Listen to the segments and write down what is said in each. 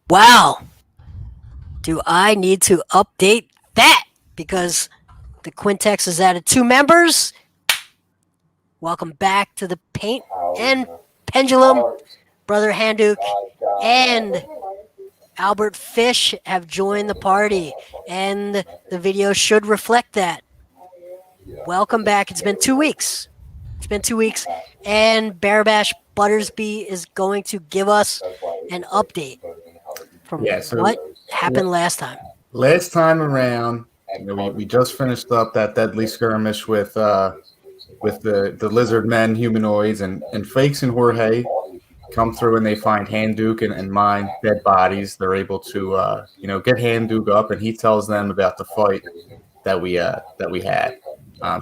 Wow. Do I need to update that? Because the Quintex has added 2 members. Welcome back to the Paint and Pendulum. Brother Handuk and Albert Fish have joined the party, and the video should reflect that. Welcome back. It's been 2 weeks. And Bearbash Buttersby is going to give us an update from what happened last time. Last time around, we just finished up that deadly skirmish with the lizard men humanoids, and Fakes and Jorge come through and they find Handuk and mine dead bodies. They're able to get Handuk up, and he tells them about the fight that we had.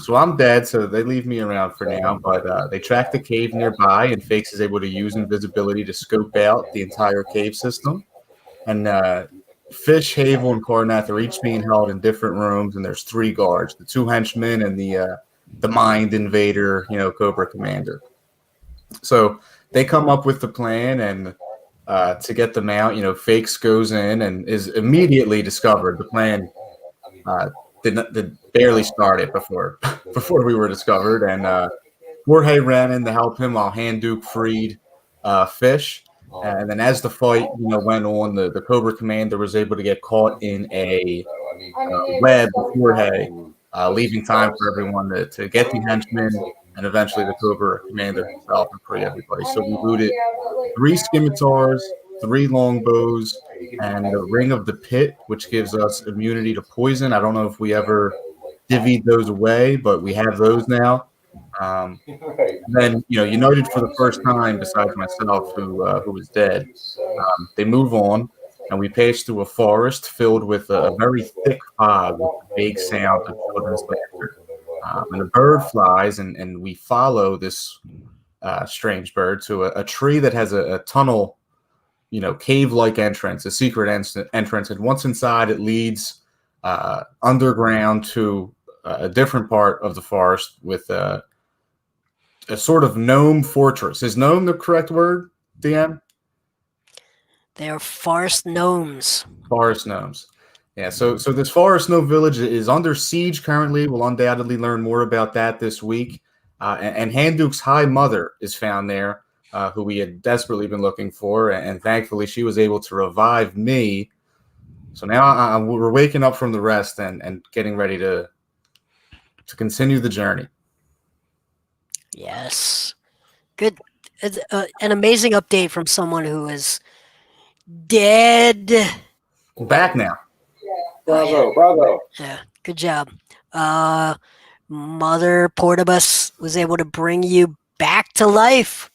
So I'm dead, so they leave me around for now. But they track the cave nearby, and Fakes is able to use invisibility to scope out the entire cave system. And Fish, Havel, and Cornath are each being held in different rooms, and there's 3 guards: the 2 henchmen and the Mind Invader, Cobra Commander. So they come up with the plan, and to get them out, Fakes goes in and is immediately discovered. The plan did barely started before we were discovered, and Jorge ran in to help him while Handuk freed Fish. And then as the fight went on, the Cobra Commander was able to get caught in a web with Jorge, leaving time for everyone to get the henchmen and eventually the Cobra Commander himself and free everybody. So we looted 3 scimitars, 3 longbows, and the Ring of the Pit, which gives us immunity to poison. I don't know if we ever divvied those away, but we have those now. Then, united for the first time, besides myself, who was dead, they move on, and we pass through a forest filled with a very thick fog with vague sound of children's laughter. And a bird flies, and we follow this strange bird to a tree that has a tunnel, cave-like entrance, a secret entrance. And once inside, it leads underground to a different part of the forest with a sort of gnome fortress. Is gnome the correct word, DM? They are forest gnomes. Forest gnomes. Yeah, so this forest gnome village is under siege currently. We'll undoubtedly learn more about that this week. And Handuk's High Mother is found there, who we had desperately been looking for. And thankfully, she was able to revive me. So now we're waking up from the rest and getting ready to continue the journey. Yes. Good. It's, an amazing update from someone who is dead. Back now. Bravo. Yeah, good job. Mother Portibus was able to bring you back to life,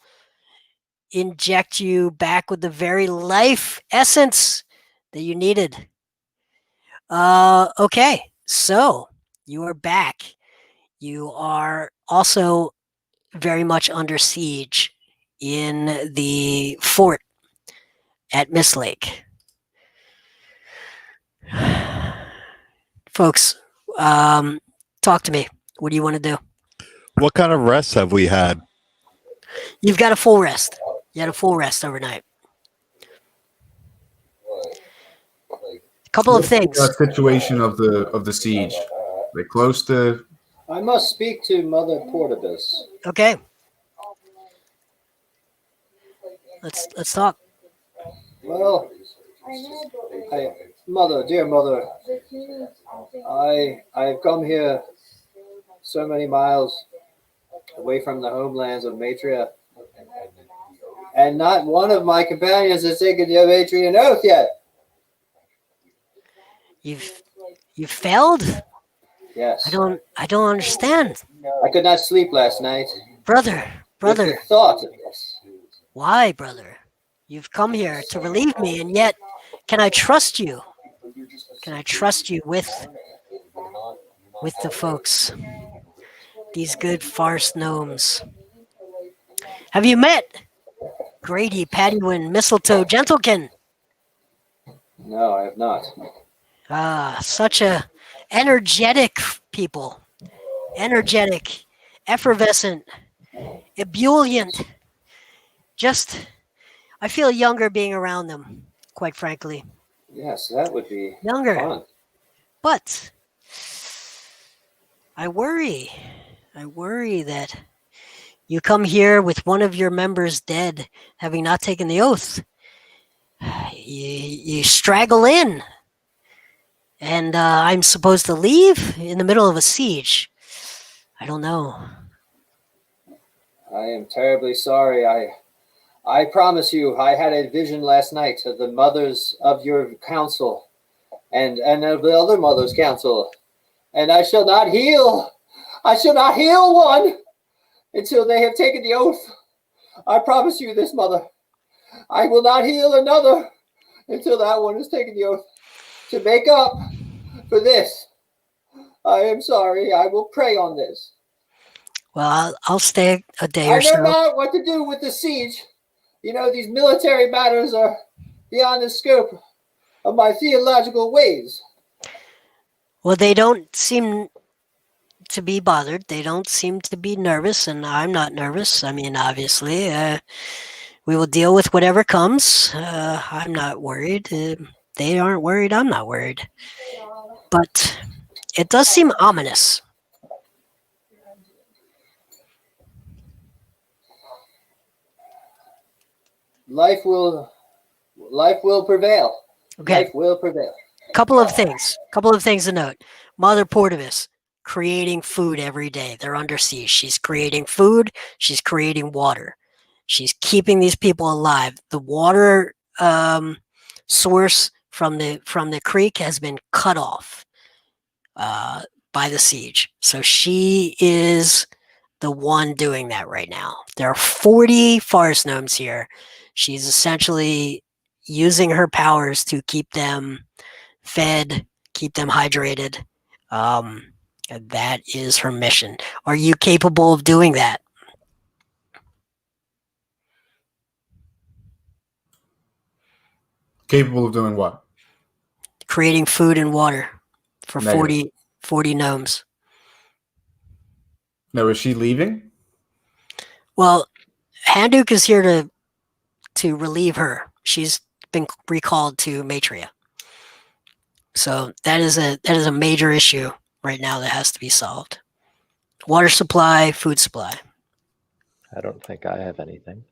inject you back with the very life essence that you needed. Okay, so you are back. You are also very much under siege in the fort at Mistlake. Folks, talk to me. What do you want to do? What kind of rests have we had? You've got a full rest. You had a full rest overnight. A couple of things. The situation of the siege. We're close to I must speak to Mother Portibus. Okay. Let's talk. Well, Mother, dear Mother, I've come here so many miles away from the homelands of Matria, and not one of my companions has taken the Matrian oath yet. You failed? Yes. I don't understand. I could not sleep last night. Brother. With the thought of this. Why, brother? You've come here to relieve me, and yet, can I trust you? Can I trust you with the folks? These good farce gnomes. Have you met Grady, Paddywin, Mistletoe, Gentlekin? No, I have not. Such a energetic people. Energetic, effervescent, ebullient. Just, I feel younger being around them, quite frankly. Yes, that would be Younger. fun. But I worry that you come here with one of your members dead, having not taken the oath. You straggle in, and I'm supposed to leave in the middle of a siege. I don't know. I am terribly sorry. I promise you, I had a vision last night of the mothers of your council and of the other mothers' council, and I shall not heal. I shall not heal one until they have taken the oath. I promise you this, Mother. I will not heal another until that one has taken the oath. To make up for this, I am sorry. I will pray on this. Well, I'll stay a day or I so. know not what to do with the siege. You know, these military matters are beyond the scope of my theological ways. Well, they don't seem to be bothered. They don't seem to be nervous, and I'm not nervous. I mean, obviously, we will deal with whatever comes. I'm not worried. They aren't worried. I'm not worried. But it does seem ominous. Life will prevail. Okay. Life will prevail. Couple of things to note. Mother Portibus creating food every day. They're under siege. She's creating food. She's creating water. She's keeping these people alive. The water source from the creek has been cut off by the siege. So she is the one doing that right now. There are 40 forest gnomes here. She's essentially using her powers to keep them fed, keep them hydrated. And that is her mission. Are you capable of doing that? Capable of doing what? Creating food and water for Negative. 40 gnomes. Now, is she leaving? Well, Handuk is here to relieve her. She's been recalled to Matria. So that is a major issue right now that has to be solved. Water supply, food supply. I don't think I have anything.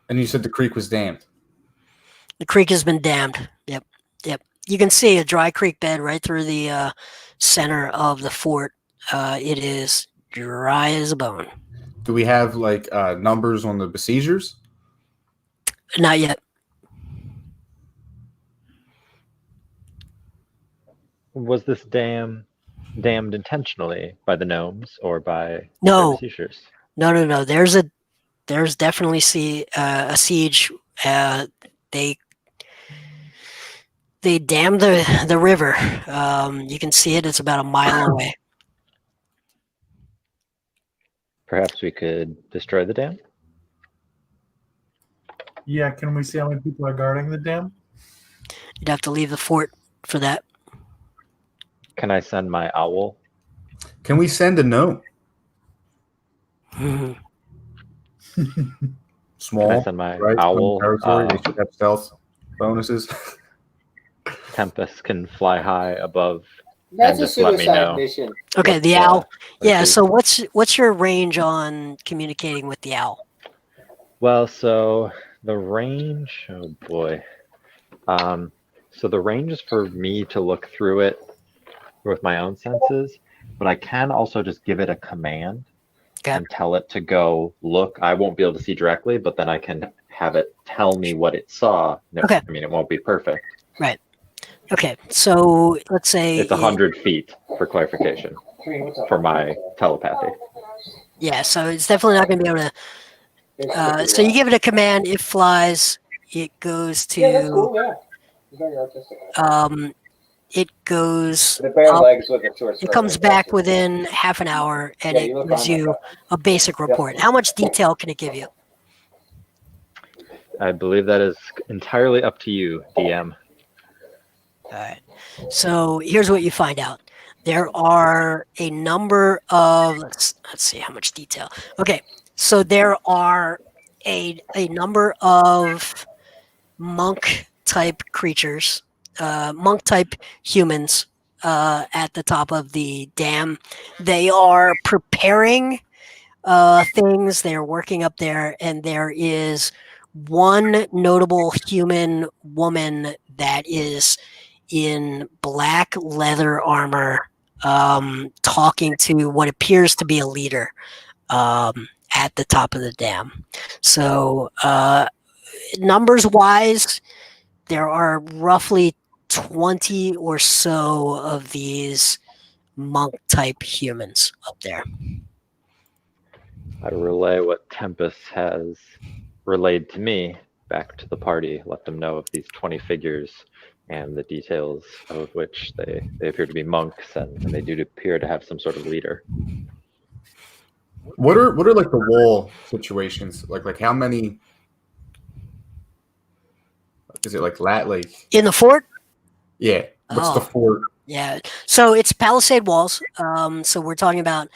And you said the creek was dammed. The creek has been dammed. Yep. You can see a dry creek bed right through the center of the fort. It is dry as a bone. Do we have numbers on the besiegers? Not yet. Was this dam dammed intentionally by the gnomes or by No. the besiegers? No. There's definitely a siege. They dammed the river. You can see it. It's about a mile away. Perhaps we could destroy the dam? Yeah, can we see how many people are guarding the dam? You'd have to leave the fort for that. Can I send my owl? Can we send a note? Mhm. Small. Can I send my right? owl? Territory. They should have stealth bonuses. Tempest can fly high above That's a just let me suicide know. mission. Okay, the What's, owl. what Yeah. it is. So what's your range on communicating with the owl? Well, so the range, oh boy. So the range is for me to look through it with my own senses, but I can also just give it a command Okay. and tell it to go look. I won't be able to see directly, but then I can have it tell me what it saw. No, Okay. I mean, it won't be perfect. Right. Okay. So let's say It's 100 feet for clarification for my telepathy. Yeah. So it's definitely not going to be able to. So you give it a command, it flies. It goes to. Yeah, that's cool. Yeah. Very artistic. It goes. The bare up, legs with a short it skirt. comes back within half an hour, and Yeah, it you look gives fine like you that. a basic report. How much detail can it give you? I believe that is entirely up to you, DM. All right. So here's what you find out. There are a number of let's see how much detail. Okay. So there are a number of monk type creatures, monk type humans at the top of the dam. They are preparing things. They're working up there, and there is one notable human woman that is in black leather armor, talking to what appears to be a leader at the top of the dam. So, numbers wise, there are roughly 20 or so of these monk type humans up there. I relay what Tempest has relayed to me back to the party, let them know of these 20 figures and the details of which they appear to be monks and they do appear to have some sort of leader. What are like the wall situations? Like how many? Is it like In the fort? Yeah. What's the Oh. fort? Yeah. So it's Palisade Walls. So we're talking about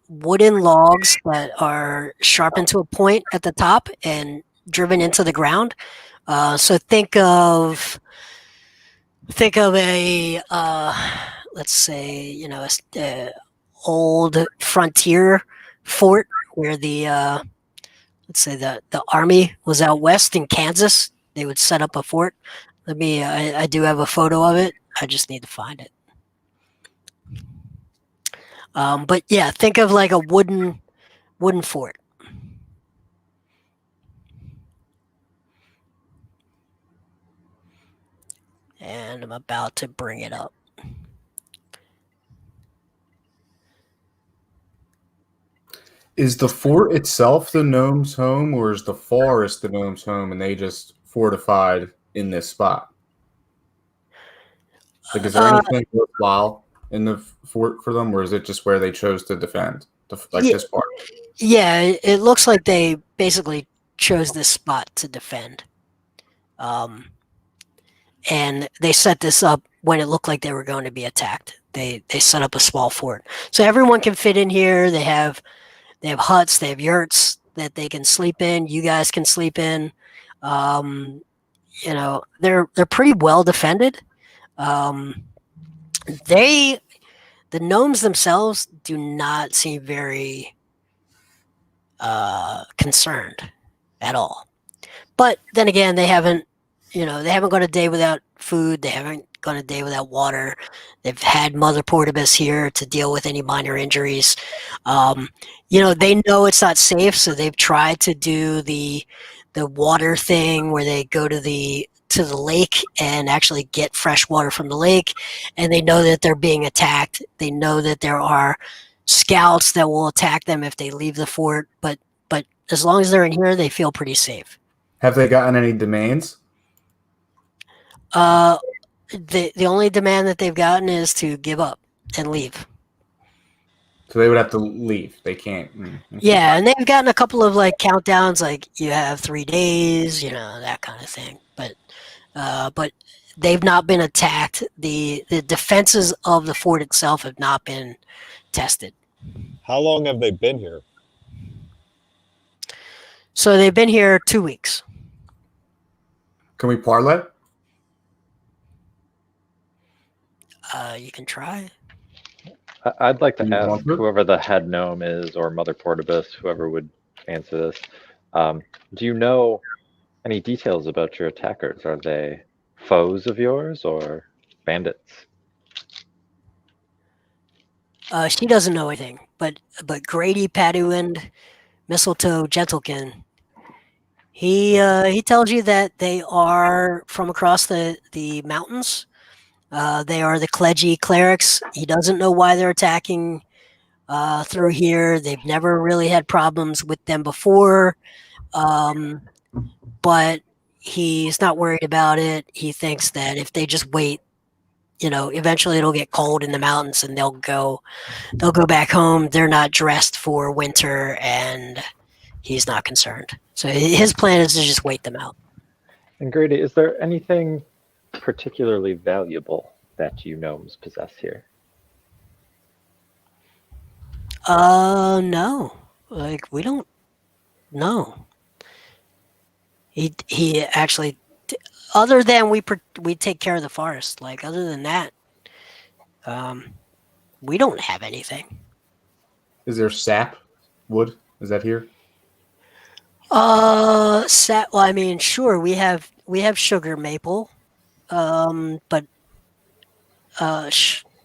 wooden logs that are sharpened to a point at the top and driven into the ground. So think of a let's say a old frontier fort where the let's say the army was out west in Kansas. They would set up a fort. I do have a photo of it. I just need to find it. But yeah, think of like a wooden fort. And I'm about to bring it up. Is the fort itself the gnome's home, or is the forest the gnome's home, and they just fortified in this spot? Like, is there anything worthwhile in the fort for them, or is it just where they chose to defend, like this part? Yeah, it looks like they basically chose this spot to defend. And they set this up when it looked like they were going to be attacked. They set up a small fort, so everyone can fit in here. They have huts, they have yurts that they can sleep in. You guys can sleep in. They're pretty well defended. The gnomes themselves do not seem very concerned at all. But then again, they haven't gone a day without food. They haven't gone a day without water. They've had Mother Portibus here to deal with any minor injuries. They know it's not safe, so they've tried to do the water thing where they go to the lake and actually get fresh water from the lake. And they know that they're being attacked. They know that there are scouts that will attack them if they leave the fort. But as long as they're in here, they feel pretty safe. Have they gotten any demands? The only demand that they've gotten is to give up and leave. So they would have to leave. They can't. Yeah, and they've gotten a couple of like countdowns, like you have 3 days, that kind of thing. But they've not been attacked. The defenses of the fort itself have not been tested. How long have they been here? So they've been here 2 weeks. Can we parlay? You can try. I'd like to You ask want to? whoever the head gnome is, or Mother Portibus, whoever would answer this. Do you know any details about your attackers? Are they foes of yours or bandits? She doesn't know anything, but Grady, Paduin, Mistletoe, Gentlekin, he tells you that they are from across the mountains. They are the Clergy clerics. He doesn't know why they're attacking through here. They've never really had problems with them before, but he's not worried about it. He thinks that if they just wait, eventually it'll get cold in the mountains and they'll go back home. They're not dressed for winter, and he's not concerned. So his plan is to just wait them out. And Grady, is there anything particularly valuable that you gnomes possess here? No. Like, we don't know. He actually, other than we take care of the forest. Like, other than that, we don't have anything. Is there sap wood? Is that here? Well, I mean, sure, we have sugar maple, but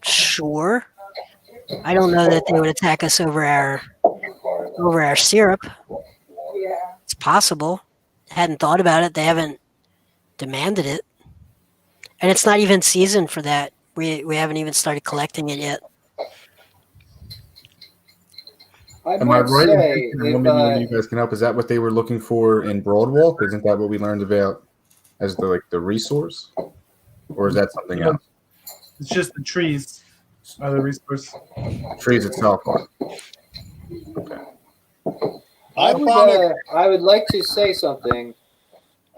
sure. I don't know that they would attack us over our syrup. It's possible. Hadn't thought about it. They haven't demanded it, and it's not even season for that. We haven't even started collecting it yet. Am I right in thinking, maybe one of you guys can help? Is that what they were looking for in Broadwalk? Isn't that what we learned about as the resource, or is that something else? It's just the trees are the resource. Trees itself. Okay. I would like to say something.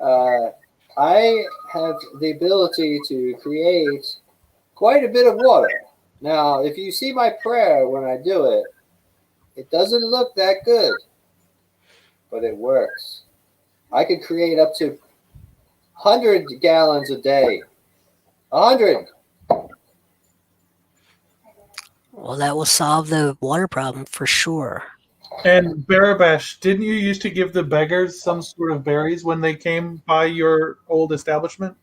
I have the ability to create quite a bit of water. Now, if you see my prayer when I do it, it doesn't look that good, but it works. I could create up to 100 gallons a day. 100. Well, that will solve the water problem for sure. And Barabash, didn't you used to give the beggars some sort of berries when they came by your old establishment?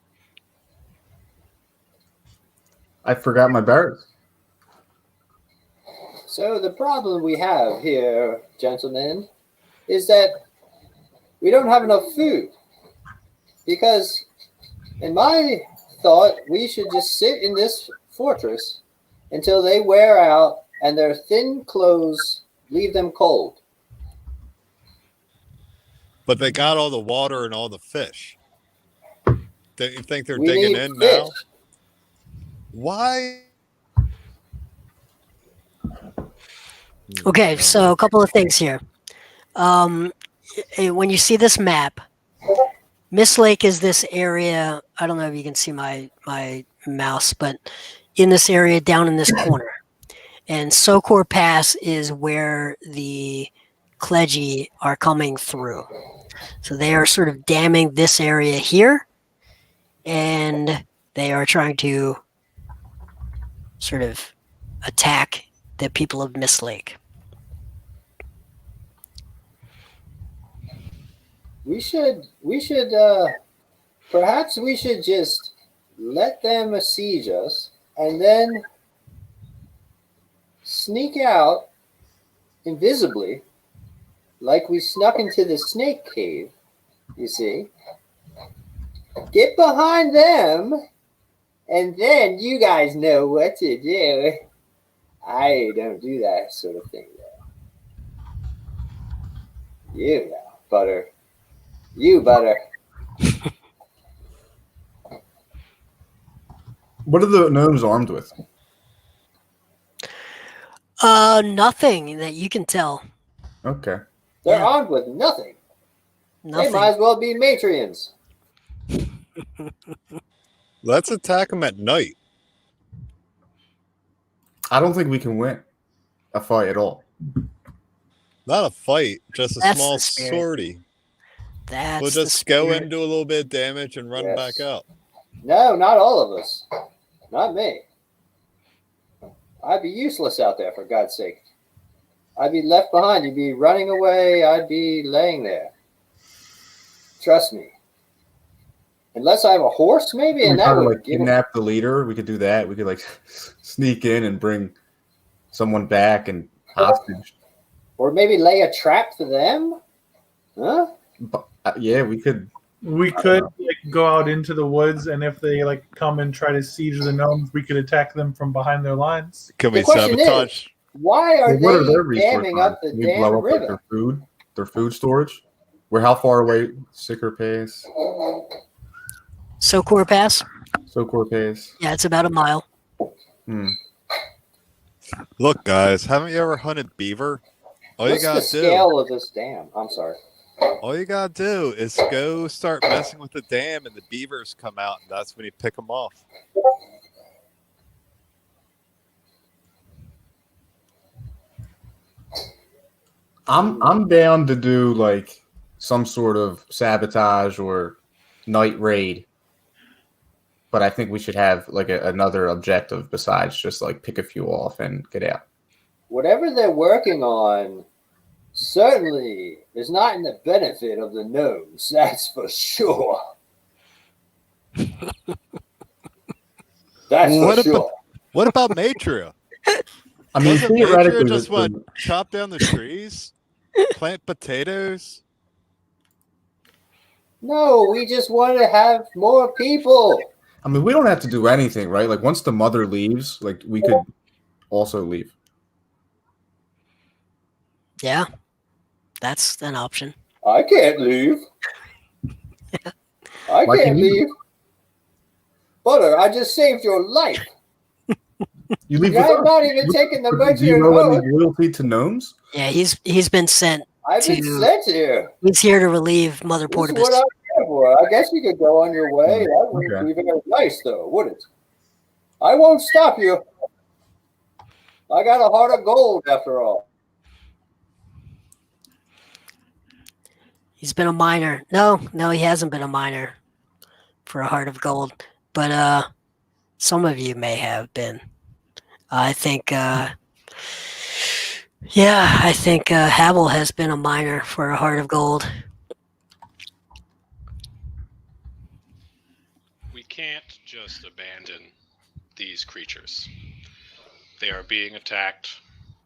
I forgot my berries. So the problem we have here, gentlemen, is that we don't have enough food. Because in my thought, we should just sit in this fortress until they wear out and their thin clothes leave them cold. But they got all the water and all the fish. Don't you think they're We digging need in fish. now? Why? Okay, so a couple of things here. When you see this map, Mistlake is this area. I don't know if you can see my mouse, but in this area down in this corner. And Sokor Pass is where the Clergy are coming through. So they are sort of damming this area here, and they are trying to sort of attack the people of Mistlake. Perhaps we should just let them besiege us and then sneak out invisibly, like we snuck into the snake cave, you see. Get behind them, and then you guys know what to do. I don't do that sort of thing, though. You know, Butter. You, Butter. What are the gnomes armed with? Nothing that you can tell. Okay. They're Yeah. armed with nothing. Nothing. They might as well be matrions. Let's attack them at night. I don't think we can win a fight at all. Not a fight, just a That's small the spirit. sortie. That's We'll the just go spirit. in, do a little bit of damage, and run Yes. back out. No, not all of us. Not me. I'd be useless out there, for God's sake. I'd be left behind. You'd be running away. I'd be laying there. Trust me. Unless I have a horse, maybe, We and that try to would like kidnap the leader. We could do that. We could like sneak in and bring someone back and hostage. or maybe lay a trap for them. Huh? But, yeah, we could. We could like go out into the woods, and if they like come and try to siege the gnomes, we could attack them from behind their lines. Can The we question sabotage? is, why are What are they their resources? damming up the Can we damn blow up like, river? their food storage? We're how far away? Sicker Pace, Sokor Pass? Sokor Pace. Yeah, it's about a mile. Look, guys, haven't you ever hunted beaver? All you What's the gotta do. scale of this dam? I'm sorry. All you gotta do is go start messing with the dam, and the beavers come out, and that's when you pick them off. I'm down to do like some sort of sabotage or night raid, but I think we should have like another objective besides just like pick a few off and get out. Whatever they're working on certainly is not in the benefit of the gnomes. That's for sure. That's for What sure. What about Matria? I mean, Wasn't theoretically, Matria just the- what, chop down the trees, plant potatoes? No, we just want to have more people. I mean, we don't have to do anything, right? Like once the mother leaves, like we could also leave. Yeah, that's an option. I can't leave. I Why can't can't you? leave. Butter, I just saved your life. You leave. I'm with not us. even taking the Do budget you and know oath. any loyalty to gnomes? Yeah, he's been sent. I've been to- sent here. He's here to relieve Mother This is Portibus. what I'm here for. I guess you could go on your way. That wouldn't Okay. be very nice, though, would it? I won't stop you. I got a heart of gold, after all. He's been a miner. No, he hasn't been a miner for a heart of gold. But some of you may have been. I think Havel has been a miner for a heart of gold. We can't just abandon these creatures. They are being attacked,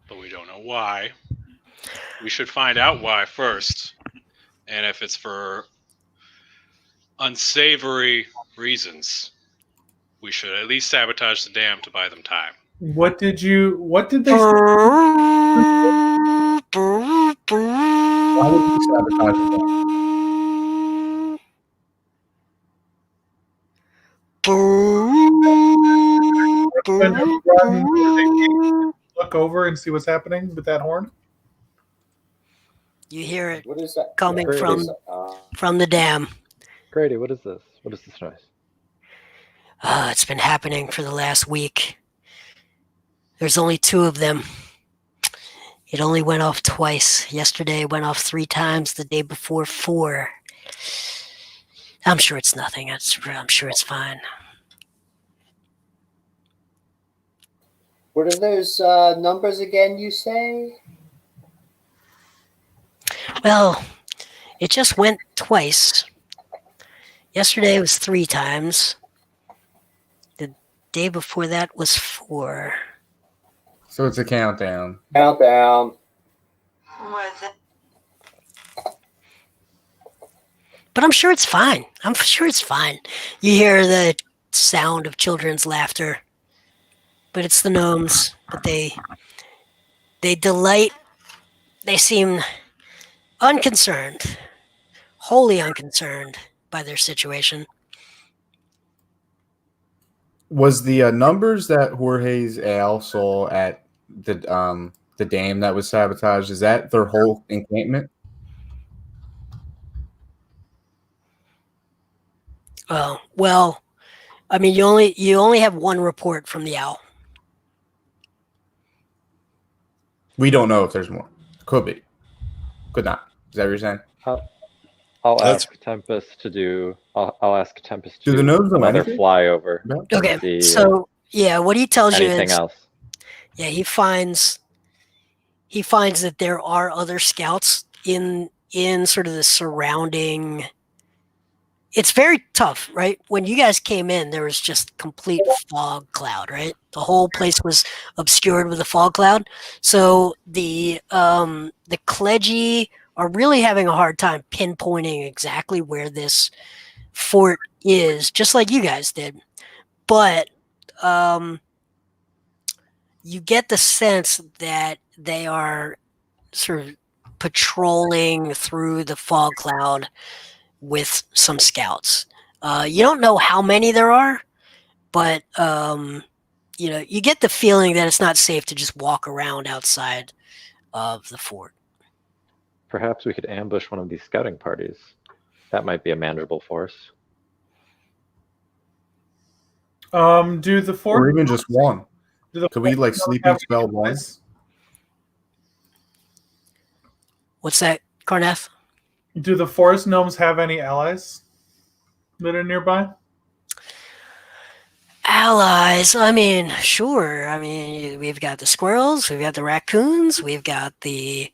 but we don't know why. We should find out why first. And if it's for unsavory reasons, we should at least sabotage the dam to buy them time. What did they say? Why would we sabotage the When you run, look over and see what's happening with that horn? You hear it What is that? coming Great. from the dam. Grady, what is this? What is this noise? It's been happening for the last week. There's only 2 of them. It only went off twice. Yesterday it went off 3 times. The day before 4. I'm sure it's nothing. I'm sure it's fine. What are those numbers again, you say? Well, it just went twice. Yesterday was 3 times. The day before that was 4. So it's a countdown. Countdown. But I'm sure it's fine. I'm sure it's fine. You hear the sound of children's laughter. But it's the gnomes. But they delight. They seem unconcerned. Wholly unconcerned by their situation. Was the numbers that Jorge's Al saw at the dam that was sabotaged? Is that their whole encampment? Well, I mean, you only have one report from the owl. We don't know if there's more. Could be. Could not. Is that what you're saying? I'll That's- ask Tempest to do. I'll ask Tempest Do to the gnomes know another anything? flyover. No? Okay, See, so yeah, what he tells you anything is else? Yeah, he finds that there are other scouts in sort of the surrounding. It's very tough, right? When you guys came in, there was just complete fog cloud, right? The whole place was obscured with a fog cloud. So the Kledji are really having a hard time pinpointing exactly where this fort is, just like you guys did. But you get the sense that they are sort of patrolling through the fog cloud with some scouts. You don't know how many there are, but you get the feeling that it's not safe to just walk around outside of the fort. Perhaps we could ambush one of these scouting parties. That might be a manageable force. Do the Or fort even just one. do the Could we like forest sleeping have spell any one? allies? What's that, Carnath? Do the forest gnomes have any allies that are nearby? Allies. I mean, sure. I mean, we've got the squirrels, we've got the raccoons, we've got the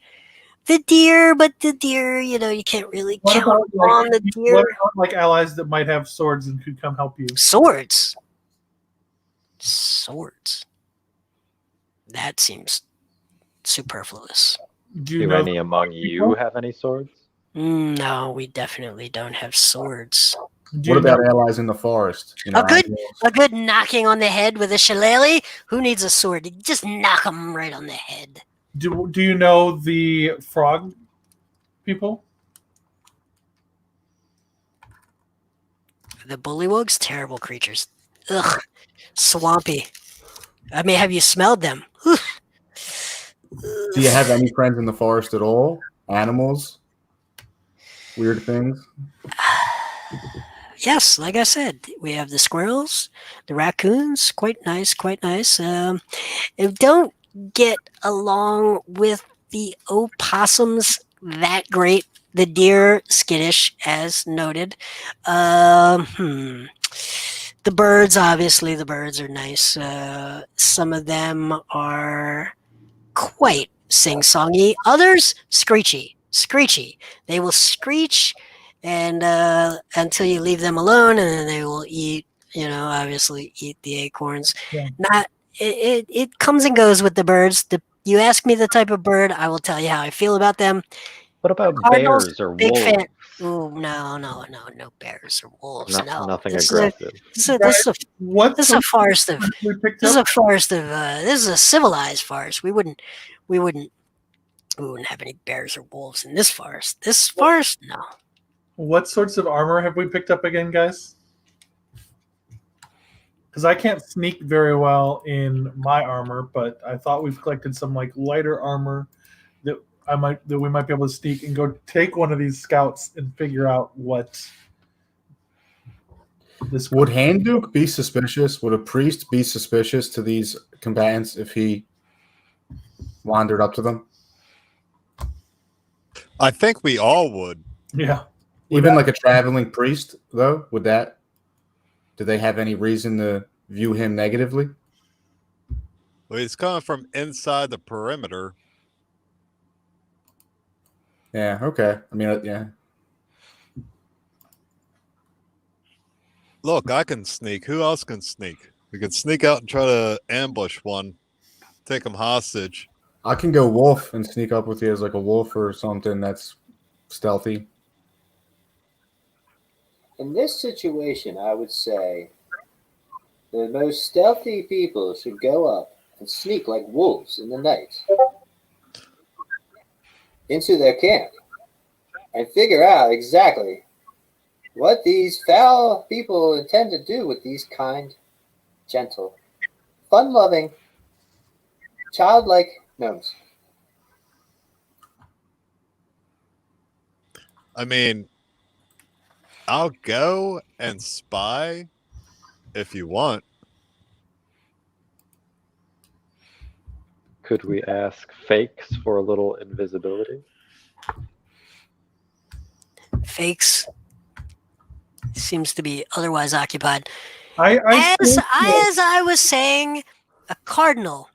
deer, but the deer, you can't really What count about on the deer. what about like allies that might have swords and could come help you? Swords. That seems superfluous. Do you Do know any among you have any swords? No, we definitely don't have swords. do What you know- about allies in the forest? You know, A good knocking on the head with a shillelagh? Who needs a sword? You just knock them right on the head. do you know the frog people? The bullywugs, terrible creatures. Ugh, swampy. I mean, have you smelled them? do you have any friends in the forest at all? Animals? Weird things? Yes, like I said, we have the squirrels, the raccoons, quite nice. Don't get along with the opossums that great. The deer, skittish, as noted. The birds, obviously, the birds are nice. Some of them are quite sing-songy. Others, screechy. They will screech and until you leave them alone, and then they will eat. Obviously eat the acorns. Yeah. It comes and goes with the birds. You ask me the type of bird, I will tell you how I feel about them. What about Cardinals, bears or big wolves? fan. Ooh, no bears or wolves. No, Nothing This is aggressive. This is What a forest of. we picked This is up? a forest of. This is a civilized forest. We wouldn't have any bears or wolves in this forest. This forest, no. What sorts of armor have we picked up again, guys? Because I can't sneak very well in my armor, but I thought we've collected some like lighter armor that we might be able to sneak and go take one of these scouts and figure out what this Would Handuk be suspicious? Would a priest be suspicious to these combatants if he wandered up to them? I think we all would. Yeah. Even like a traveling priest, though, do they have any reason to view him negatively? Well, he's coming from inside the perimeter. Yeah, okay. I mean, yeah. Look, I can sneak. Who else can sneak? We can sneak out and try to ambush one, take him hostage. I can go wolf and sneak up with you as like a wolf or something that's stealthy. In this situation, I would say the most stealthy people should go up and sneak like wolves in the night into their camp and figure out exactly what these foul people intend to do with these kind, gentle, fun-loving, childlike gnomes. I mean, I'll go and spy if you want. Could we ask fakes for a little invisibility? Fakes seems to be otherwise occupied. I As I was saying, a cardinal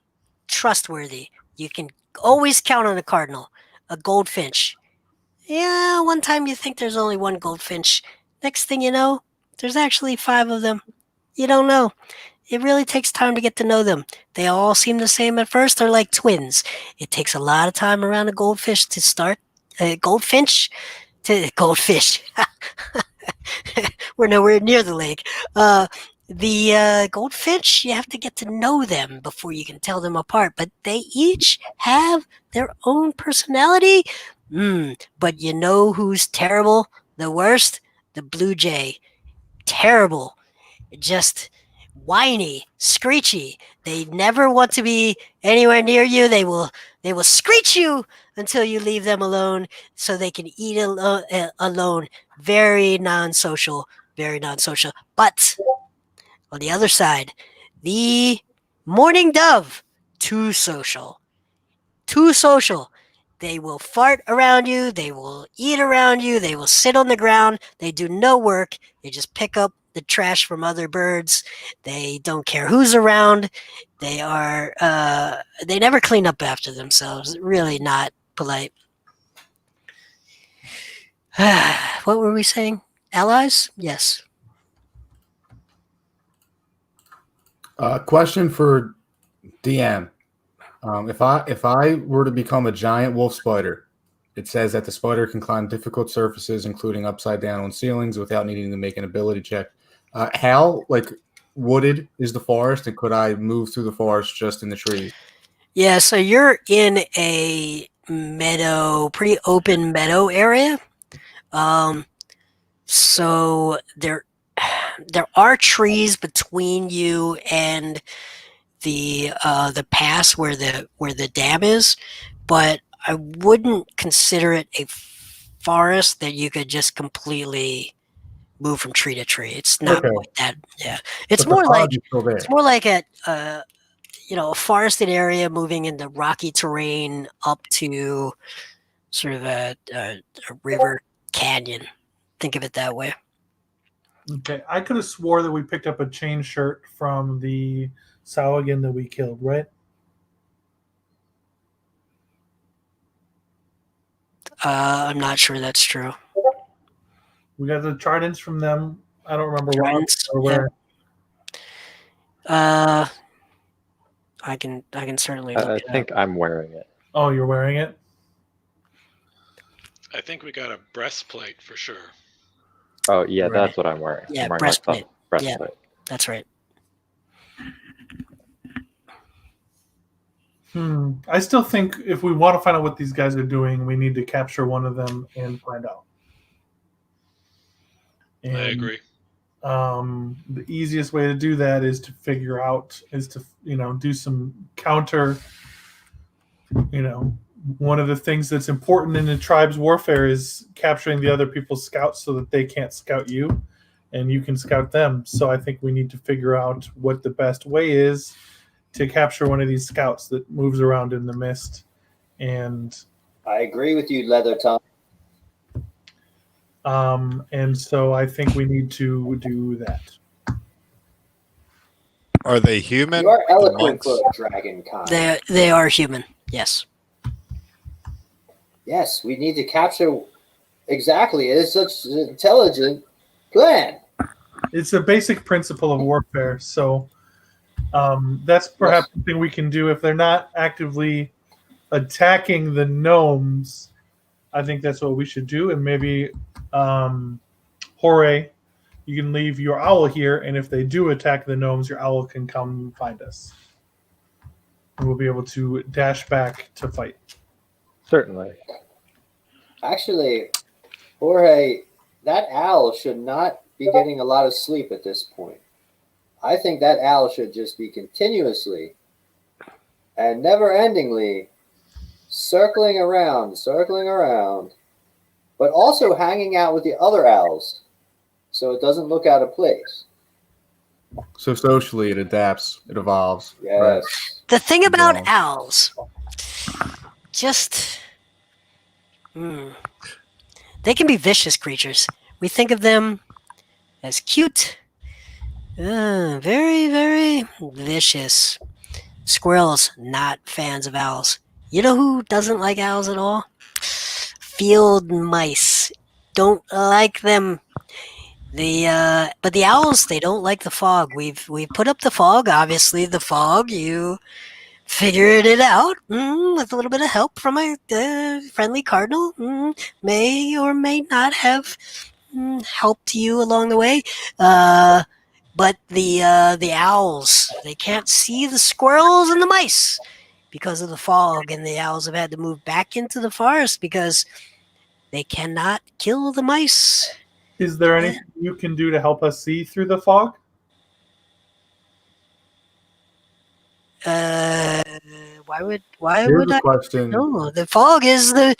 trustworthy. You can always count on a cardinal, a goldfinch. Yeah, one time you think there's only one goldfinch. Next thing you know, there's actually 5 of them. You don't know. It really takes time to get to know them. They all seem the same at first. They're like twins. It takes a lot of time around a goldfish to start. Goldfinch to goldfish. We're nowhere near the lake. The goldfinch, you have to get to know them before you can tell them apart. But they each have their own personality. But you know who's terrible? The worst? The blue jay. Terrible. Just whiny, screechy. They never want to be anywhere near you. They will screech you until you leave them alone so they can eat alone. Very non-social, very non-social. But on the other side, the mourning dove, too social. Too social. They will fart around you. They will eat around you. They will sit on the ground. They do no work. They just pick up the trash from other birds. They don't care who's around. They are. They never clean up after themselves. Really not polite. What were we saying? Allies? Yes. Question for DM. If I were to become a giant wolf spider, it says that the spider can climb difficult surfaces, including upside down on ceilings, without needing to make an ability check. How wooded is the forest, and could I move through the forest just in the trees? Yeah, so you're in a meadow, pretty open meadow area. So there are trees between you and the pass where the dam is, but I wouldn't consider it a forest that you could just completely move from tree to tree. It's not Okay. like that. Yeah, it's But the more like pond is still there. it's more like a forested area moving into rocky terrain up to sort of a river canyon. Think of it that way. Okay, I could have swore that we picked up a chain shirt from the Sahuagin that we killed, right? I'm not sure that's true. We got the tridents from them. I don't remember Tridents, or where. I can certainly look I it think I'm wearing it. Oh, you're wearing it? I think we got a breastplate for sure. Oh yeah, Right. that's what I'm wearing. Yeah, I'm wearing breastplate. my breastplate. That's right. I still think if we want to find out what these guys are doing, we need to capture one of them and find out. And, I agree. The easiest way to do that is to do some counter. One of the things that's important in the tribe's warfare is capturing the other people's scouts so that they can't scout you and you can scout them. So I think we need to figure out what the best way is to capture one of these scouts that moves around in the mist. And I agree with you, Leather Tongue. and so I think we need to do that. Are they human? You are The eloquent monks? for dragon kind. They are human. Yes. Yes, we need to capture exactly. It is such an intelligent plan. It's a basic principle of warfare. So that's perhaps something we can do if they're not actively attacking the gnomes. I think that's what we should do. And maybe, Jorge, you can leave your owl here. And if they do attack the gnomes, your owl can come find us. And we'll be able to dash back to fight. Certainly. Actually, Jorge, that owl should not be getting a lot of sleep at this point. I think that owl should just be continuously and never-endingly circling around, but also hanging out with the other owls so it doesn't look out of place. So socially, it adapts, it evolves. Yes. Right. The thing about Yeah. owls, they can be vicious creatures. We think of them as cute, very, very vicious. Squirrels, not fans of owls. You know who doesn't like owls at all? Field mice. Don't like them. But the owls, they don't like the fog. We've put up the fog. Obviously, the fog. You figured it out with a little bit of help from a friendly cardinal. May or may not have helped you along the way. But the owls, they can't see the squirrels and the mice because of the fog, and the owls have had to move back into the forest because they cannot kill the mice. Is there anything you can do to help us see through the fog? Why would Here's a I? question. No, the fog is the.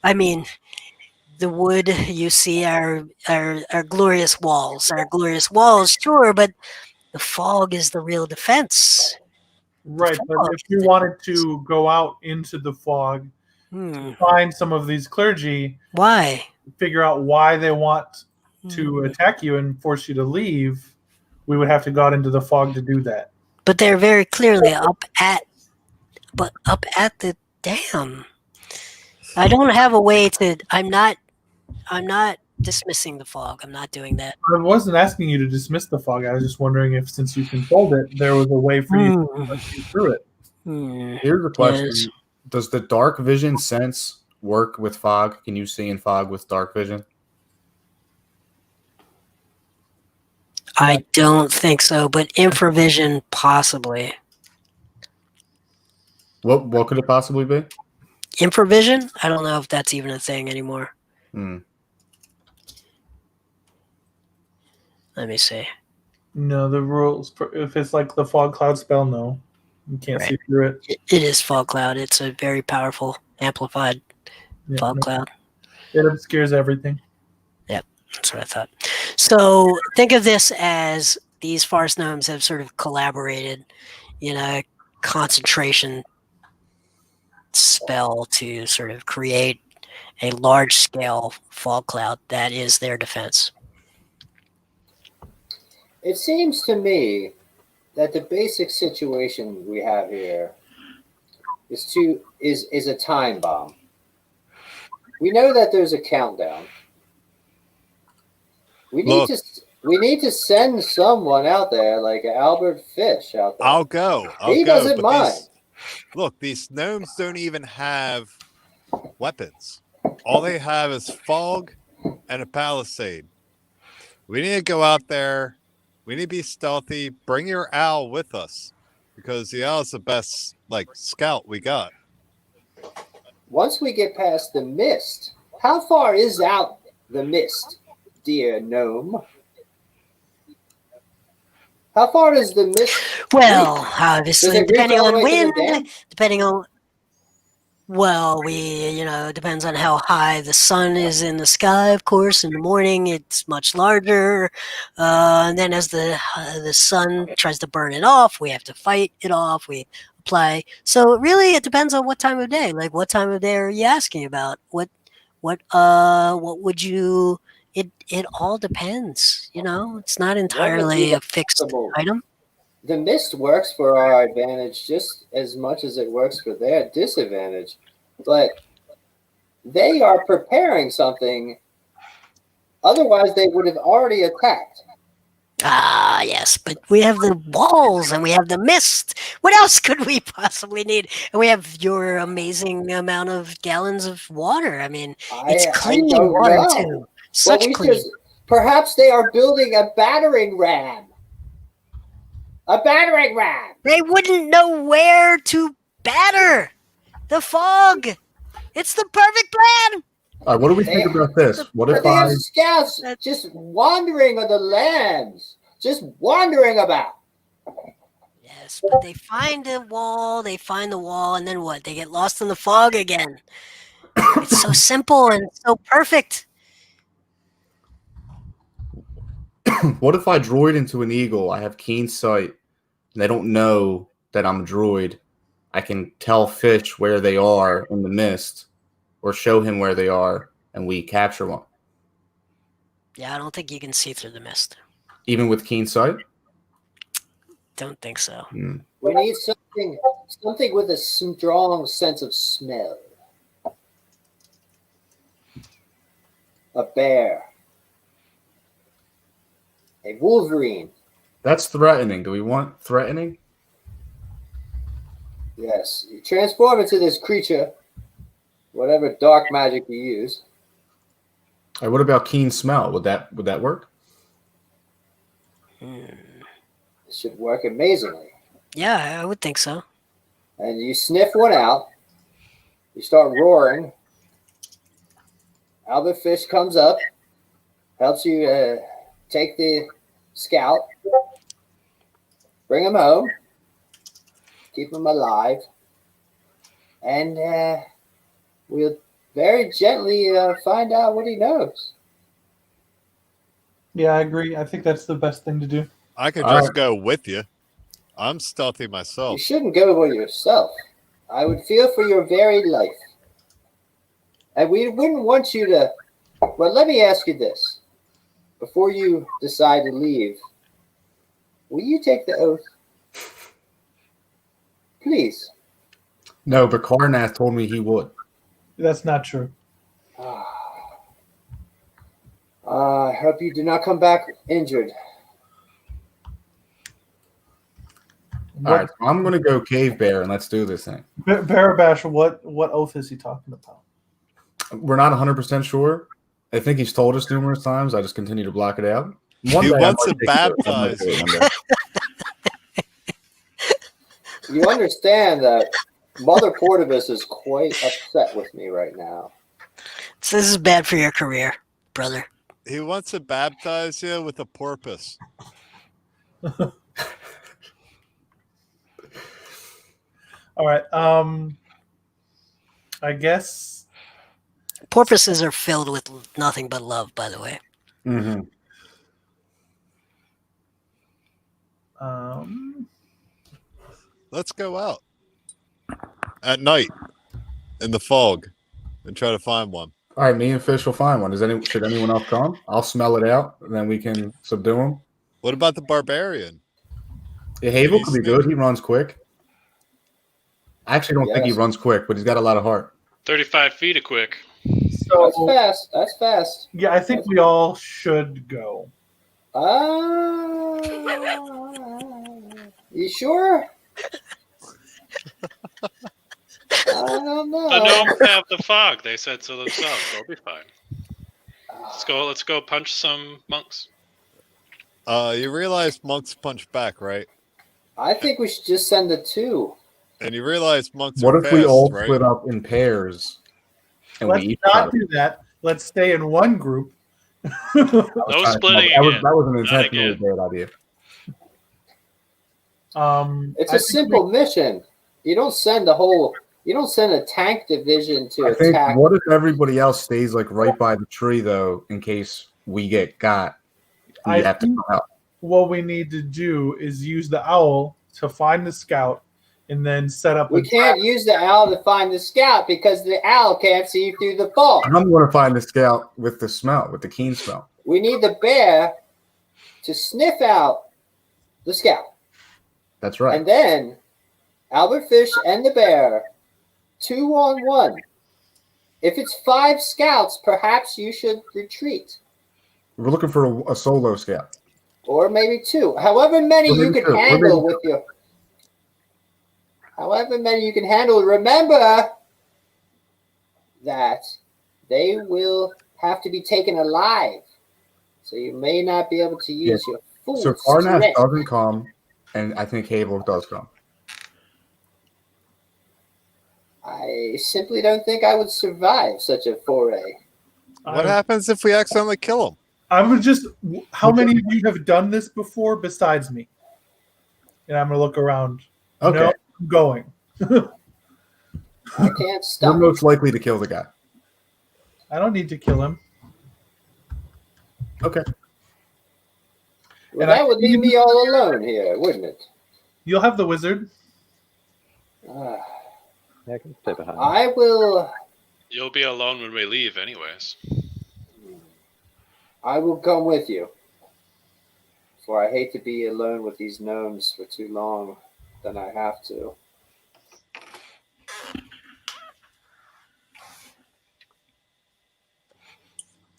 I mean, the wood you see are glorious walls, sure, but the fog is the real defense. Right, but if you wanted to go out into the fog, find some of these clergy, why? Figure out why they want to attack you and force you to leave, we would have to go out into the fog to do that. But they're very clearly up at the dam. I don't have a way to. I'm not dismissing the fog. I'm not doing that. I wasn't asking you to dismiss the fog. I was just wondering if, since you controlled it, there was a way for you to get through it. Here's a question. Yes. Does the dark vision sense work with fog? Can you see in fog with dark vision? I don't think so, but infravision possibly. What could it possibly be? Infravision? I don't know if that's even a thing anymore. Let me see. No, the rules. If it's like the fog cloud spell, no. You can't see through it. It is fog cloud. It's a very powerful, amplified fog cloud. It obscures everything. Yep, that's what I thought. So think of this as these forest gnomes have sort of collaborated in a concentration spell to sort of create a large-scale fog cloud that is their defense. It seems to me that the basic situation we have here is a time bomb. We know that there's a countdown. We need to send someone out there, like Albert Fish out there. I'll go. He doesn't mind. These gnomes don't even have weapons. All they have is fog and a palisade. We need to go out there. We need to be stealthy. Bring your owl with us, because the owl's the best scout we got. Once we get past the mist, how far is out the mist, dear gnome? How far does the mist? Well, obviously, depending on wind, depending on. Well, depends on how high the sun is in the sky, of course. In the morning, it's much larger. And then as the sun tries to burn it off, we have to fight it off. We apply. So really, it depends on what time of day. Like, what time of day are you asking about? What would you... It all depends, It's not entirely a fixed item. The mist works for our advantage just as much as it works for their disadvantage. But they are preparing something. Otherwise, they would have already attacked. Ah, yes, but we have the walls and we have the mist. What else could we possibly need? And we have your amazing amount of gallons of water. I mean, it's clean water, too. Such clean. Perhaps they are building a battering ram. A battering ram. They wouldn't know where to batter. The fog. It's the perfect plan. All right, what do we think about this? What if they have scouts just wandering on the lands, just wandering about? Yes, but they find the wall, and then what? They get lost in the fog again. It's so simple and so perfect. What if I droid into an eagle? I have keen sight, and they don't know that I'm a droid. I can tell Fish where they are in the mist, or show him where they are, and we capture one. Yeah, I don't think you can see through the mist. Even with keen sight? Don't think so. We need something with a strong sense of smell. A bear. A wolverine. That's threatening. Do we want threatening? Yes. You transform into this creature, whatever dark magic you use. All right, what about keen smell? Would that work? It should work amazingly. Yeah, I would think so. And you sniff one out. You start roaring. Albert Fish comes up, helps you take the scout, bring him home, keep him alive, and we'll very gently find out what he knows. Yeah, I agree. I think that's the best thing to do. I could All just right. go with you. I'm stealthy You myself. shouldn't go with yourself. I would fear for your very life. And we wouldn't want you to... Well, let me ask you this. Before you decide to leave, will you take the oath? Please. No, but Carnath told me he would. That's not true. I hope you do not come back injured. All right, so I'm going to go cave bear and let's do this thing. Barabash, what oath is he talking about? We're not 100% sure. I think he's told us numerous times. I just continue to block it out. One He day I wants might to take it. I might baptize do it you. one day. You understand that Mother Portibus is quite upset with me right now. So this is bad for your career, brother. He wants to baptize you with a porpoise. All right. I guess Porpoises are filled with nothing but love, by the way. Mm-hmm. Let's go out at night in the fog and try to find one. All right, me and Fish will find one. Should anyone else come? I'll smell it out, and then we can subdue him. What about the barbarian? Yeah, Havel Can could he be good. He runs quick. I actually don't think he Yes. runs quick, but he's got a lot of heart. 35 feet of quick. so. That's fast. That's fast. Yeah, I think we all should go. You sure? I don't know. The gnomes have the fog. They said so themselves. They'll be fine. Let's go punch some monks. You realize monks punch back, right? I think we should just send the two. And you realize monks What are if fast, we all right? split up in pairs and Let's we each not do that. Let's stay in one group. No splitting again. That was an Not intentionally again. bad idea. It's I a think simple mission. You don't send a tank division to I think, attack. what if everybody else stays like right by the tree though, in case we get got? We I have to think come out. what we need to do is use the owl to find the scout and then set up We can't use the owl to find the scout because the owl can't see through the fog. I'm going to find the scout with the smell, with the keen smell. We need the bear to sniff out the scout. That's right. And then Albert Fish and the bear, 2-on-1. If it's 5 scouts, perhaps you should retreat. We're looking for a solo scout. Or maybe 2. However many Or you maybe can 2. Or handle maybe with your... However many you can handle. Remember that they will have to be taken alive. So you may not be able to use your full So Carnath strength. doesn't come, and I think Havel does come. I simply don't think I would survive such a foray. What happens if we accidentally kill him? I'm just. How many of you have done this before besides me? And I'm gonna look around. Okay. No, I'm going. I can't We're stop. most likely to kill the guy. I don't need to kill him. Okay. Well, And that I- would leave me all alone here, wouldn't it? You'll have the wizard. Ah, Yeah, I can stay behind. I will. You'll be alone when we leave, anyways. I will come with you. For I hate to be alone with these gnomes for too long. then I have to.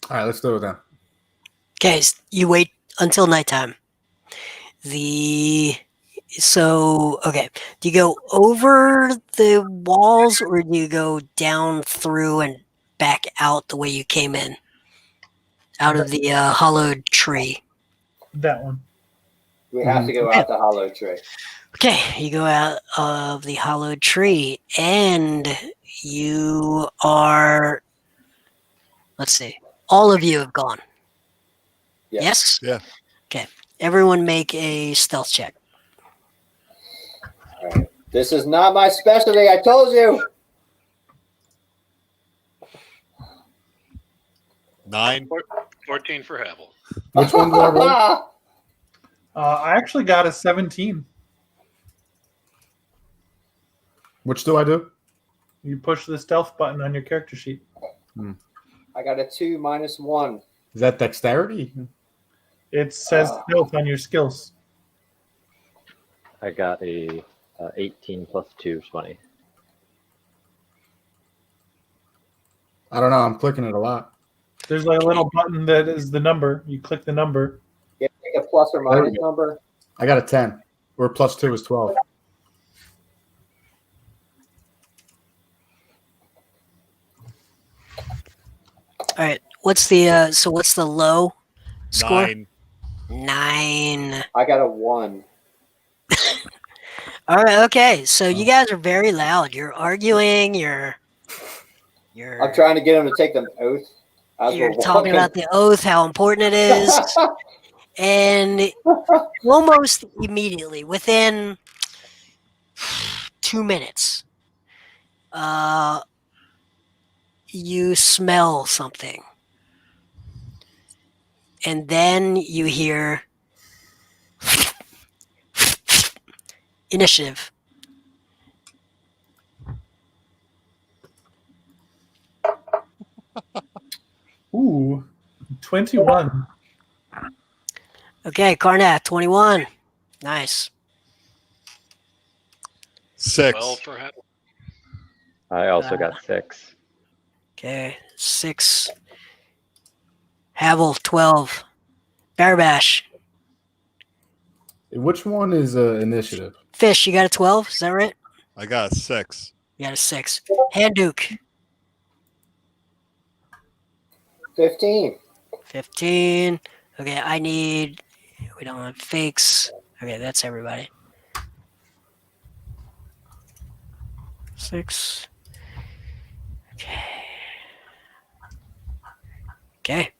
All right, let's do it then. Okay, you wait until nighttime. Okay. Do you go over the walls or do you go down through and back out the way you came in? Out of the hollowed tree. That one. We have to go out the hollow tree. Okay, you go out of the hollowed tree and you are, let's see, all of you have gone. Yes? Yeah. Okay, everyone make a stealth check. All right. This is not my specialty, I told you. 9. 14 for Havel. Which one do I roll? I actually got a 17. Which do I do? You push the stealth button on your character sheet. I got a 2 minus 1. Is that dexterity? It says stealth on your skills. I got a 18 plus 2, 20. I don't know. I'm clicking it a lot. There's like a little button that is the number. You click the number. You take a plus or There we minus go. number. I got a 10. Where plus 2 is 12. All right, what's the low score? 9. 9. I got a 1. All right, okay. So you guys are very loud. You're arguing. You're I'm trying to get him to take the oath. as you're we're talking walking. about the oath, how important it is, and almost immediately, within 2 minutes, you smell something, and then you hear initiative. Ooh, 21. Okay, Karnath, 21. Nice. 6. 12 for Havel. I also got 6. Okay, 6. Havel, 12. Barbash. Which one is initiative? Fish, you got a 12? Is that right? I got a 6. You got a 6. Handuke, 15. 15. Okay, we don't have fakes. Okay, that's everybody. 6. Okay. Okay.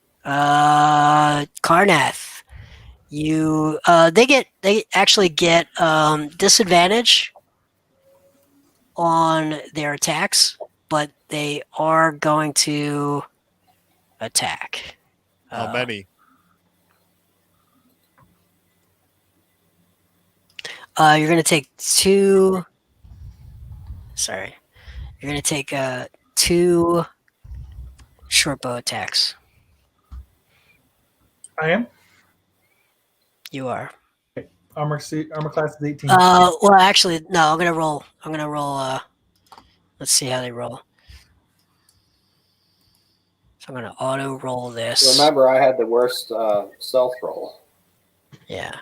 Karnath. They actually get disadvantage on their attacks, but they are going to attack. How many? You're going to take 2. Sorry. You're going to take 2 short bow attacks. I am. You are. Armor class is 18. Well, actually, no. I'm gonna roll. Let's see how they roll. So I'm gonna auto roll this. Remember, I had the worst stealth roll. Yeah,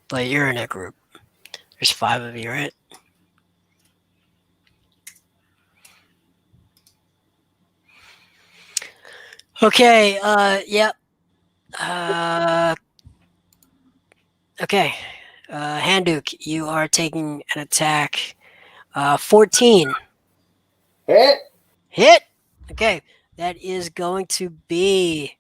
but you're in a group. There's 5 of you, right? Okay. Yep. Okay. Handuke, you are taking an attack. 14. Hit! Hit! Okay. That is going to be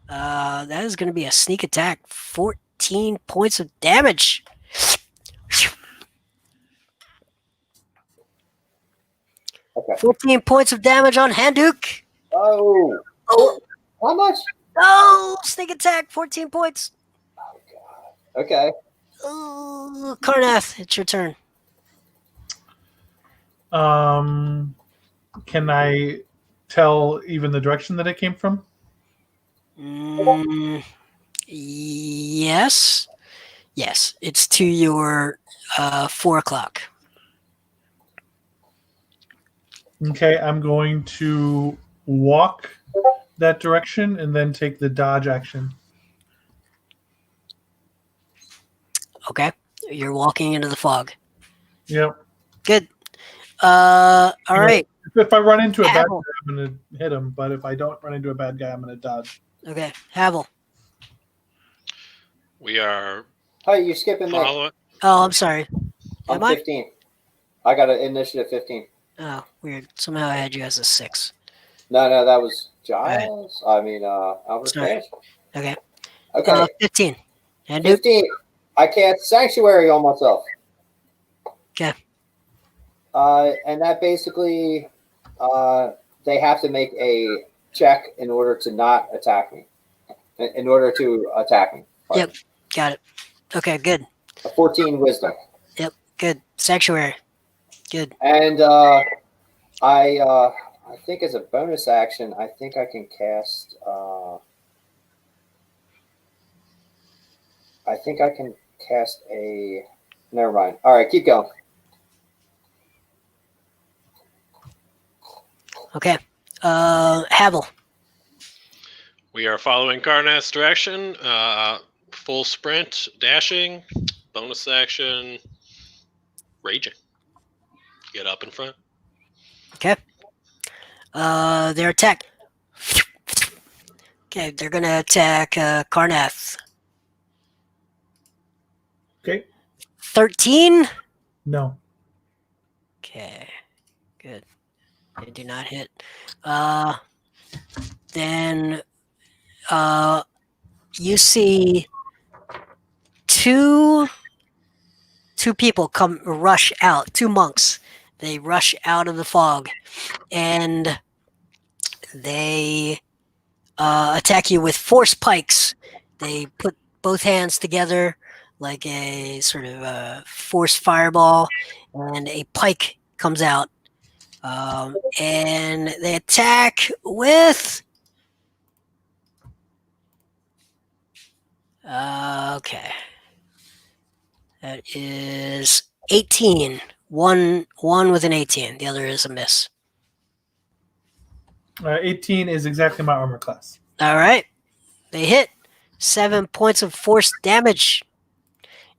a sneak attack. 14 points of damage. Okay. 14 points of damage on Handuke. Oh! Oh, How much? no! Sneak attack, 14 points. Okay. Oh, Karnath, it's your turn. Can I tell even the direction that it came from? Yes. Yes, it's to your 4 o'clock. Okay, I'm going to walk that direction and then take the dodge action. Okay, you're walking into the fog. Yep. Good. All right. If I run into a bad Havel. guy, I'm going to hit him. But if I don't run into a bad guy, I'm going to dodge. Okay, Havel. We are Hey, you're skipping me. following. Oh, I'm sorry. I'm Am I? 15. I got an initiative 15. Oh, weird. Somehow I had you as a 6. No, that was Giles. I mean, Albert Sorry. Spanish. Okay. Okay, 15. And dude. 15. I cast Sanctuary on myself. Okay. And that basically, they have to make a check in order to not attack me. In order to attack me. Yep. Got it. Okay, good. A 14 wisdom. Yep, good. Sanctuary. Good. And I think as a bonus action, I think I can cast. I think I can cast a. Never mind. All right, keep going. Okay. Havel. We are following Karnat's direction. Full sprint, dashing, bonus action, raging. Get up in front. Okay. Their attack. Okay, they're gonna attack Karnath. Okay. 13. No. Okay. Good. They do not hit. Then you see two people rush out, 2 monks. They rush out of the fog and they attack you with force pikes. They put both hands together like a sort of force fireball, and a pike comes out. And they attack with. Okay. That is 18. One with an 18. The other is a miss. 18 is exactly my armor class. All right. They hit. 7 points of force damage.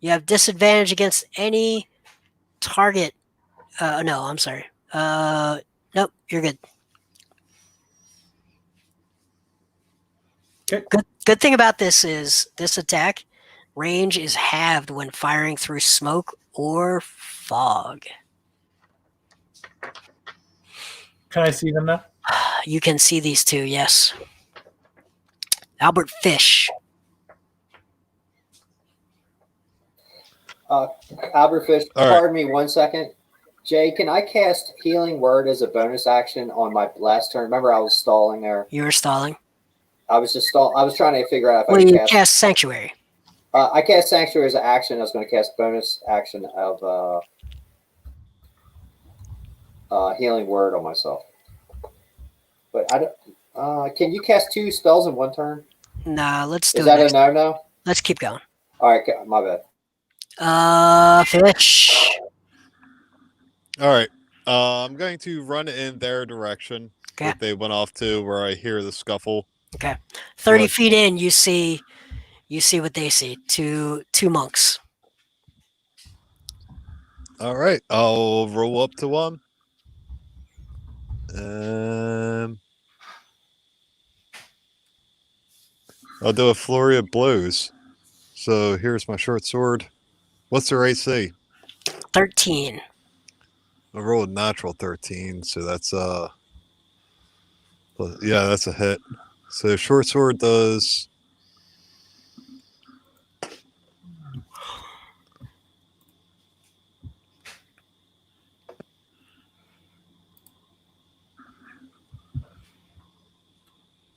You have disadvantage against any target. No, I'm sorry. Nope, you're good. Okay. Good thing about this is this attack range is halved when firing through smoke or fog. Can I see them now? You can see these two, yes. Albert Fish. Albert Fish, All right. pardon me 1 second. Jay, can I cast Healing Word as a bonus action on my last turn? Remember, I was stalling there. You were stalling. I was just stalling. I was trying to figure out if Well, I could you cast. cast Sanctuary. I cast Sanctuary as an action. I was going to cast bonus action of Healing Word on myself. But I don't. Can you cast 2 spells in 1 turn? Nah, let's do Is it. that a Next. no-no? Let's keep going. All right, my bad. Fish. All right. I'm going to run in their direction Okay. that they went off to, where I hear the scuffle. Okay. 30 What? feet in, you see what they see. Two monks. All right. I'll roll up to one. I'll do a flurry of blows. So here's my short sword. What's their AC? 13. I rolled a natural 13, so that's yeah, that's a hit. So short sword does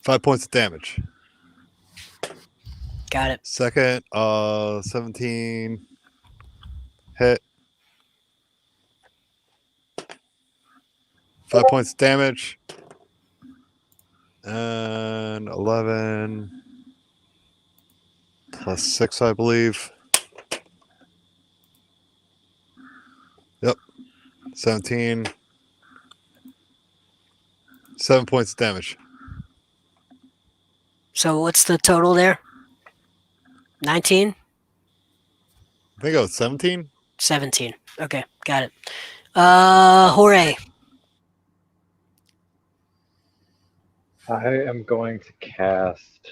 5 points of damage. Got it. Second, 17 hit. 5 points of damage. And 11 plus 6, I believe. 17. 7 points of damage. So what's the total there? 19? I think it was 17. 17. Okay, got it. Jorge. I am going to cast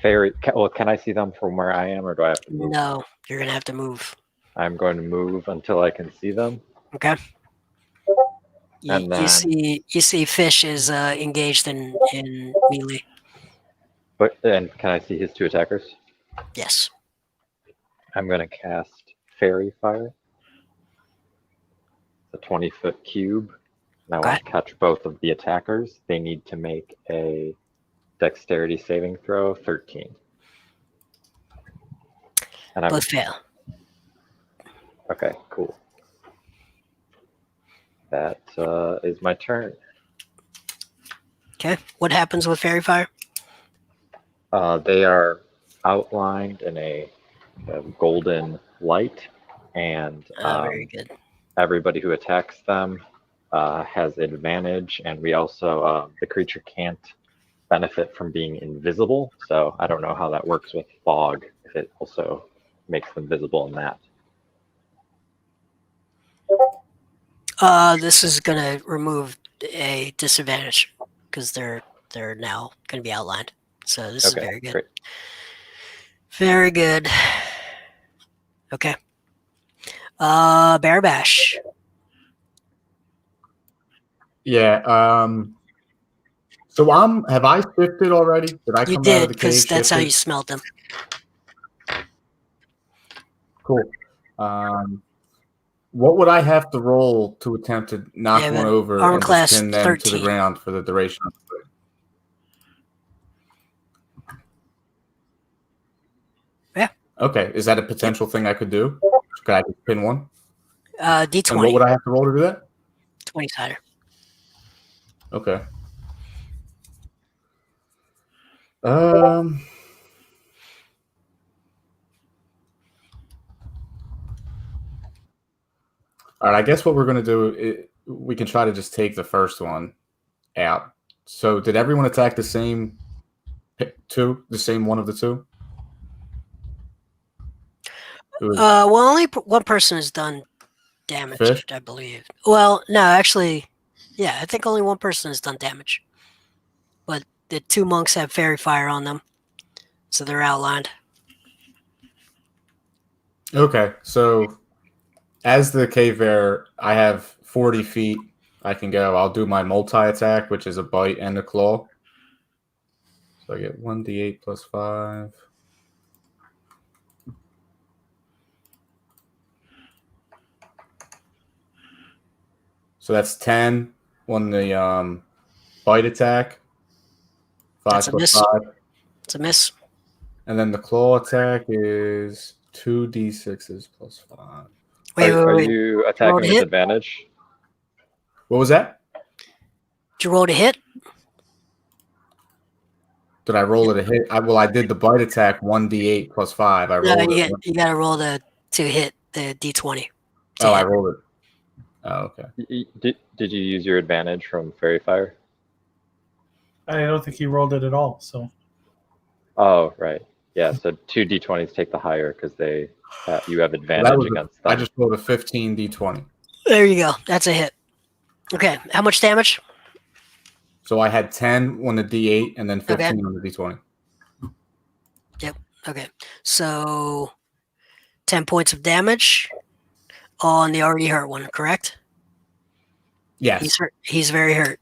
fairy. Well, can I see them from where I am, or do I have to move? No, you're gonna have to move. I'm going to move until I can see them. Okay. And You then- see Fish is engaged in melee. And can I see his 2 attackers? Yes. I'm going to cast Fairy Fire. It's a 20-foot cube. And I want to catch both of the attackers. They need to make a dexterity saving throw, 13. And Both fail. Okay, cool. That is my turn. Okay. What happens with Fairy Fire? They are outlined in a golden light, and Very good. everybody who attacks them has advantage, and we also the creature can't benefit from being invisible, so I don't know how that works with fog, if it also makes them visible in that. This is gonna remove a disadvantage because they're now gonna be outlined. So this is very good. Great. Very good. Okay. Bear Bash. Yeah. So have I shifted already? Did I You come out did of the cave? because that's how shifted? you smelt them. Cool. What would I have to roll to attempt to knock Yeah, one but over armor and class just pin them to the 13. ground for the duration of the Yeah. Okay. Is that a potential thing I could do? Could I just pin one? D20. And what would I have to roll to do that? 20-sider. Okay. All right, I guess what we're going to do, we can try to just take the first one out. So did everyone attack the same the same one of the two? Well, only one person has done damage, Fish? I believe. Well, no, actually, yeah, I think only one person has done damage. But the 2 monks have Fairy Fire on them, so they're outlined. Okay, so as the cave bear, I have 40 feet I can go. I'll do my multi-attack, which is a bite and a claw. So I get 1d8 plus 5. So that's 10 on the bite attack. 5 That's a plus miss. 5. It's a miss. And then the claw attack is 2d6s plus 5. Wait. Are you attacking Roll to with hit? advantage? What was that? Did you roll to hit? Did I roll it a hit? I did the bite attack 1d8 plus 5. I No, rolled you it. got to roll to hit the D20. Oh, I hit. rolled it. Oh, okay. Did you use your advantage from Fairy Fire? I don't think he rolled it at all. So Oh, right. Yeah, so 2 d20s take the higher because you have advantage against them. I just rolled a 15 d20. There you go. That's a hit. Okay, how much damage? So I had 10 on the d8 and then 15 Okay. on the d20. Okay, so 10 points of damage on the already hurt one, correct? Yes. He's hurt. He's very hurt.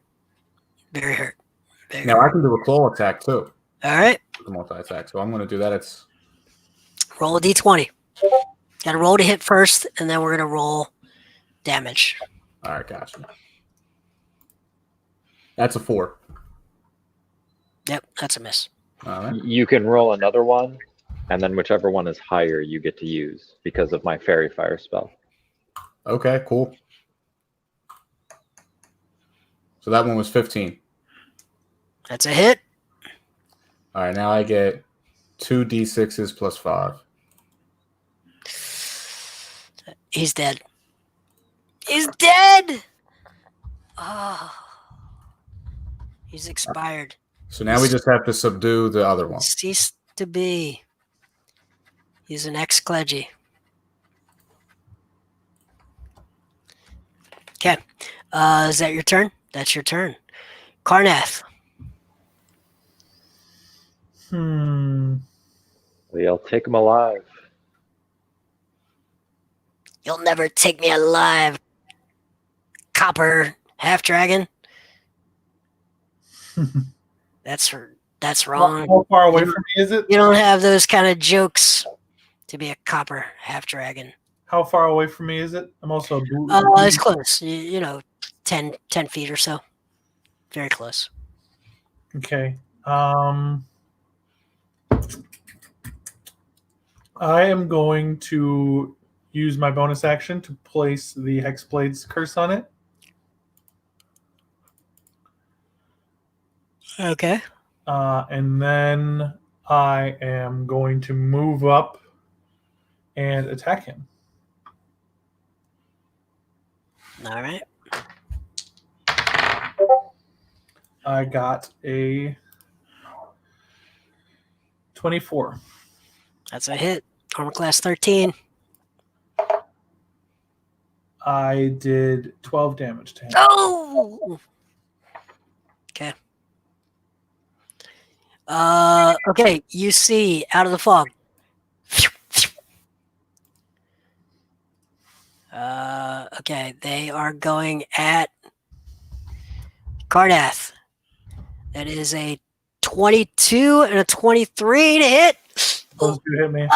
Very hurt. Now I can do a claw attack too. All right, The multi-attack. So I'm going to do that. It's roll a D20. Got to roll to hit first, and then we're going to roll damage. all right. Gotcha. That's a 4. Yep, that's a miss. All right. You can roll another one, and then whichever one is higher, you get to use because of my Fairy Fire spell. Okay. Cool. So that one was 15. That's a hit. All right. Now I get 2 d6s plus 5. He's dead. is dead. Oh, he's expired. So now we just have to subdue the other one. Ceased to be. He's an ex-clergy. Okay. Is that your turn? That's your turn. Karnath. We'll take him alive. You'll never take me alive, copper half-dragon. That's wrong. How far away from me is it? You don't have those kind of jokes to be a copper half-dragon. How far away from me is it? I'm also. It's close. You know, 10 feet or so. Very close. Okay. I am going to use my bonus action to place the Hexblade's curse on it. Okay. And then I am going to move up and attack him. All right. I got a 24. That's a hit. Armor class 13. I did 12 damage to him. Oh! Okay. Okay, you see out of the fog. Okay, they are going at Karnath. That is a 22 and a 23 to hit. Those two hit me.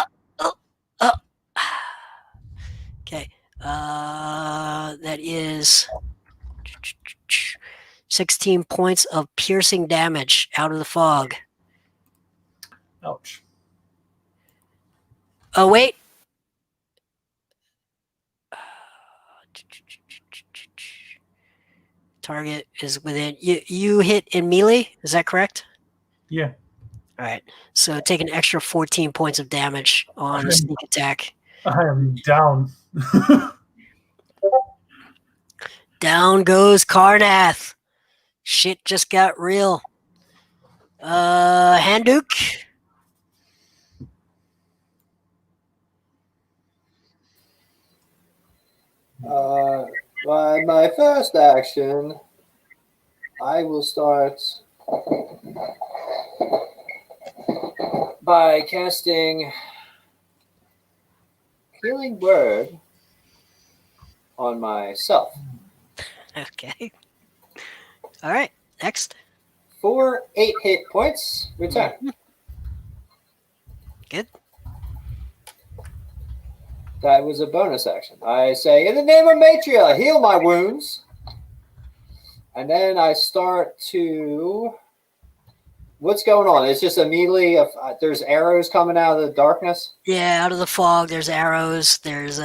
Okay. That is 16 points of piercing damage out of the fog. Ouch. Oh, wait. Target is within. You hit in melee, is that correct? Yeah. All right. So take an extra 14 points of damage on the sneak attack. I am down. Down goes Karnath. Shit just got real. Handuk. By my first action, I will start by casting Healing Word on myself. Okay. All right. Next. For 8 hit points, return. Good. That was a bonus action. I say, in the name of Matria, heal my wounds. And then I start to... What's going on? It's just immediately, there's arrows coming out of the darkness? Yeah, out of the fog, there's arrows. There's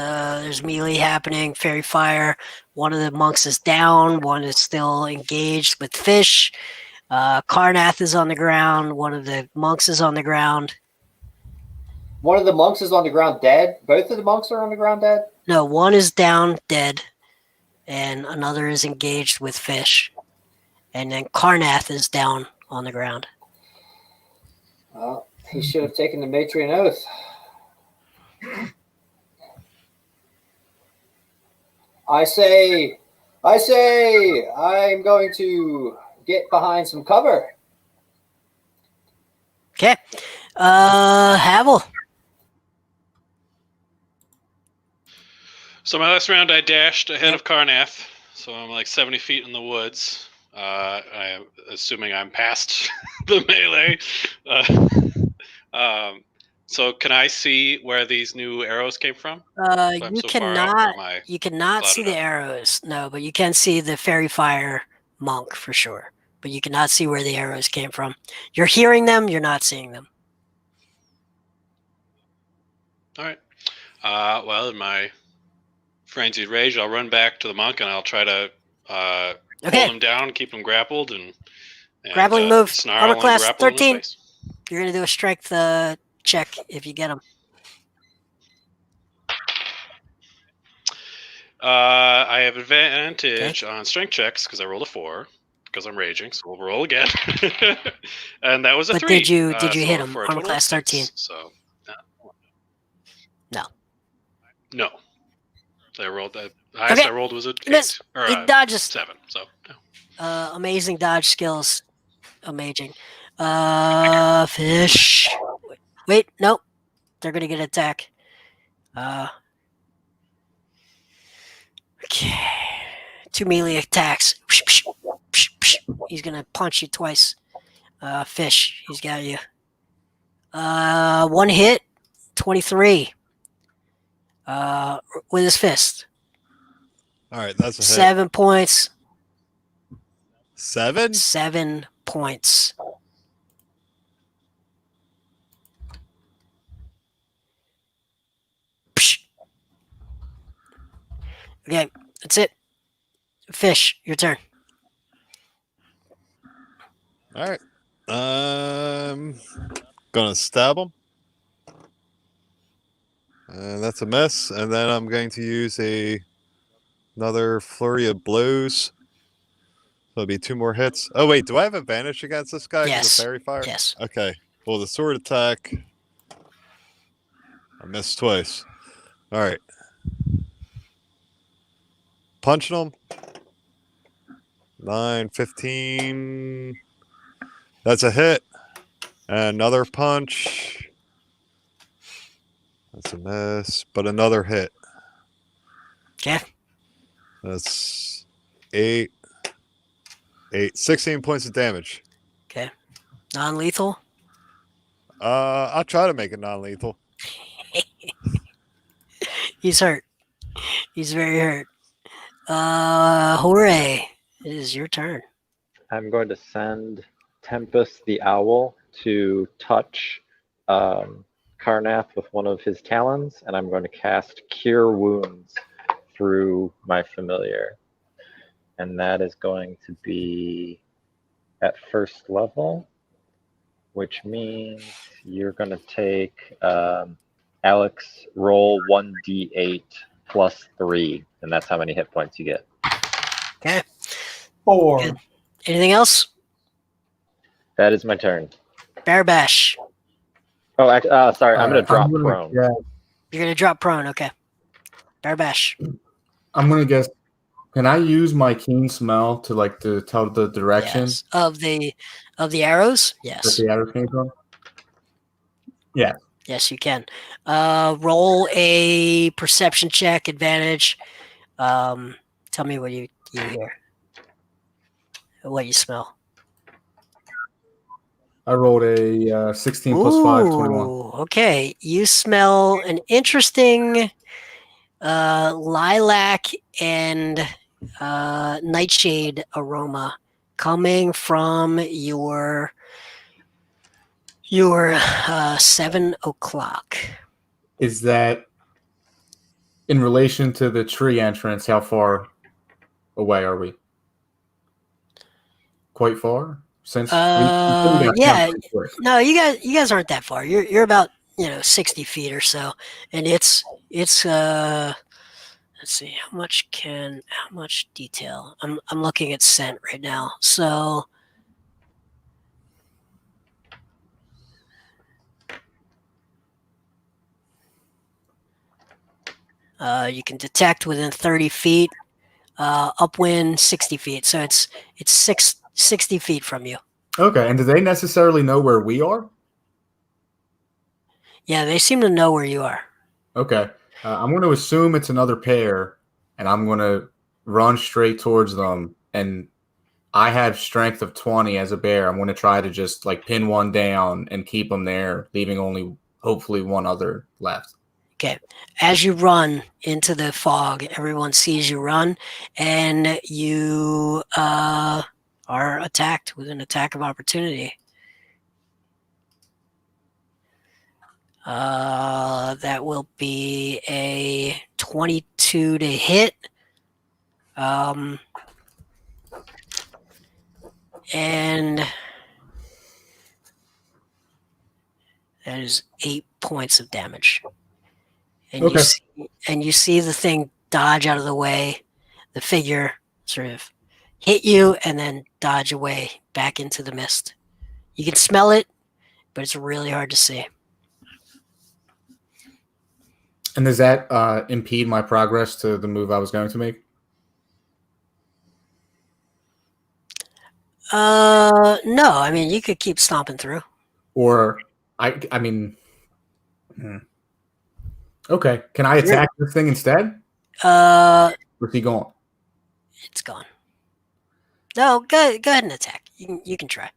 melee happening, fairy fire. One of the monks is down. One is still engaged with fish. Karnath is on the ground. One of the monks is on the ground. One of the monks is on the ground dead? Both of the monks are on the ground dead? No, one is down, dead. And another is engaged with fish. And then Karnath is down on the ground. Well, he should have taken the Matrian Oath. I say, I'm going to get behind some cover. Okay. Havel. So my last round, I dashed ahead of Karnath, so I'm like 70 feet in the woods. I'm assuming I'm past the melee. So can I see where these new arrows came from? You cannot see the arrows. No, but you can see the fairy fire monk for sure. But you cannot see where the arrows came from. You're hearing them. You're not seeing them. All right. Well, in my frenzied rage, I'll run back to the monk and I'll try to hold him down, keep him grappled, and grappling move. snarl Armor class and grapple in his 13. face. You're gonna do a strength check if you get him. I I have advantage on strength checks because I rolled a 4 because I'm raging. So we'll roll again, and that was a But 3. did you so hit him? for a Armor total of class 13. 6, So No. no, I rolled the highest Okay. I rolled was a You missed. 8 or It dodges. 7. So no. Amazing dodge skills. Amazing. Fish. Wait, nope. They're gonna get an attack. Okay. 2 melee attacks. He's gonna punch you twice. Fish, he's got you. 1 hit, 23. With his fist. All right, that's a hit. 7 points. 7? 7 points. Okay, that's it. Fish, your turn. All right. Gonna stab him. And that's a miss. And then I'm going to use another flurry of blows. So it'll be 2 more hits. Oh wait, do I have advantage against this guy because Yes. of fairy fire? Yes. Okay. Well, the sword attack. I missed twice. All right. Punching him. 9, 15. That's a hit. Another punch. That's a miss, but another hit. Okay. That's 8. 16 points of damage. Okay. Non-lethal. I'll try to make it non-lethal. He's hurt. He's very hurt. Hooray. It is your turn. I'm going to send Tempest the Owl to touch Karnath with one of his talons, and I'm going to cast Cure Wounds through my familiar. And that is going to be at first level, which means you're going to take Alex, roll 1d8 plus 3, and that's how many hit points you get. Okay. 4. Good. Anything else? That is my turn. Bear bash. Oh, sorry, I'm going to drop I'm gonna prone. guess- You're going to drop prone. Okay. Bear bash. I'm gonna guess. Can I use my keen smell to tell the direction Yes. Of the arrows? that Yes. the arrow came from? Yeah. Yes, you can. Roll a perception check, advantage. Tell me what you hear. What you smell. I rolled a 16 plus 5, 21. Ooh, okay. You smell an interesting lilac and nightshade aroma coming from your 7 o'clock. Is that in relation to the tree entrance? How far away are we? Quite far? Since yeah. No, you guys aren't that far. You're about 60 feet or so, and it's let's see how much detail. I'm looking at scent right now. So you can detect within 30 feet, upwind 60 feet. So it's 60 feet from you. Okay, and do they necessarily know where we are? Yeah, they seem to know where you are. Okay, I'm going to assume it's another pair, and I'm going to run straight towards them. And I have strength of 20 as a bear. I'm going to try to just pin one down and keep them there, leaving only hopefully one other left. Okay. As you run into the fog, everyone sees you run, and you are attacked with an attack of opportunity. That will be a 22 to hit. And that is 8 points of damage. And Okay. you see the thing dodge out of the way. the figure sort of hit you and then dodge away back into the mist. You can smell it, but it's really hard to see. And does that impede my progress to the move I was going to make? No. I mean, you could keep stomping through. Or I mean, okay. Can I attack this thing instead? Where's he going? It's gone. No, go ahead and attack. You can try.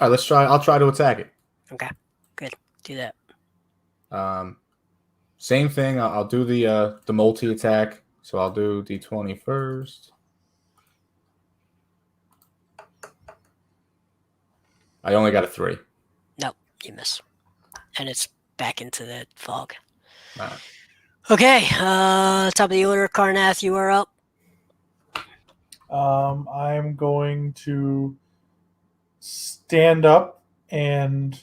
All right, let's try. I'll try to attack it. Okay, good. Do that. Same thing. I'll do the multi attack. So I'll do D20 first. I only got a 3. No, you miss, and it's back into the fog. All right. Okay, top of the order, Karnath, you are up. I'm going to stand up and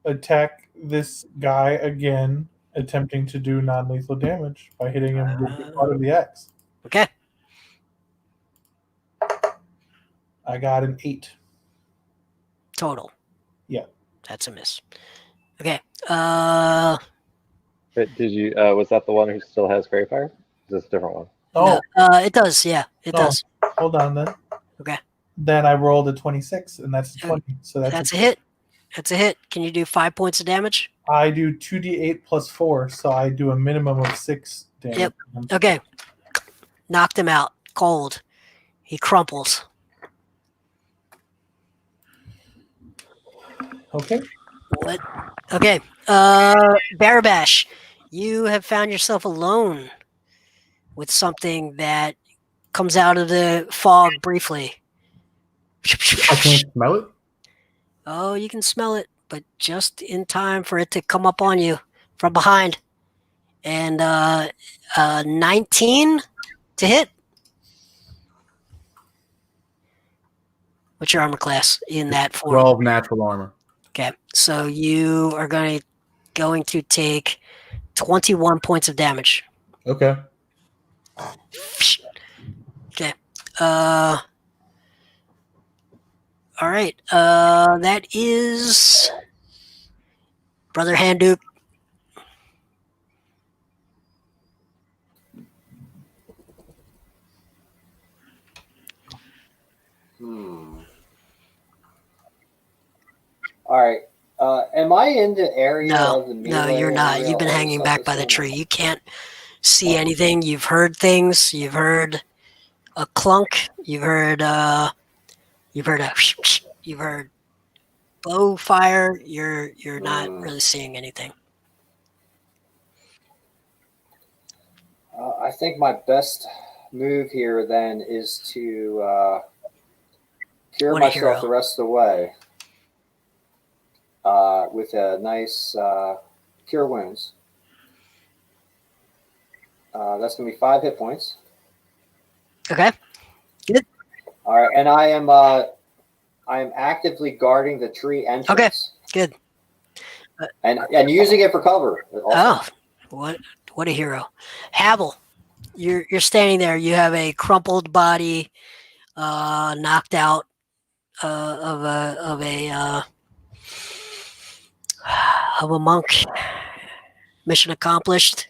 attack this guy again, attempting to do non-lethal damage by hitting him with the part of the axe. Okay. I got an 8. Total. Yeah. That's a miss. Okay. But did you? Was that the one who still has Fairy Fire? Is this a different one? Oh, no, it does. Yeah, it does. Hold on then. Okay. Then I rolled a 26, and that's a 20. So that's a hit. That's a hit. Can you do 5 points of damage? I do 2d8 plus 4, so I do a minimum of 6 damage. Yep. Okay. Knocked him out. Cold. He crumples. Okay. What? Okay. Barabash, you have found yourself alone with something that comes out of the fog briefly. I can't smell it. Oh, you can smell it, but just in time for it to come up on you from behind. And 19 to hit. What's your armor class in that form? 12 natural armor. Okay, so you are going to take 21 points of damage. Okay. Okay. All right. That is Brother Handuk. All right. Am I in the area of the No, melee you're not. area You've been or hanging back something by the similar? tree. You can't see anything. You've heard things. You've heard a clunk. You've heard you've heard bow fire. You're not really seeing anything. I think my best move here then is to cure What a myself hero. the rest of the way with a nice cure wounds. That's going to be 5 hit points. Okay. All right, and I am actively guarding the tree entrance. Okay, good. And using it for cover. Also. Oh, what a hero. Havel, you're standing there. You have a crumpled body, knocked out of a monk. Mission accomplished.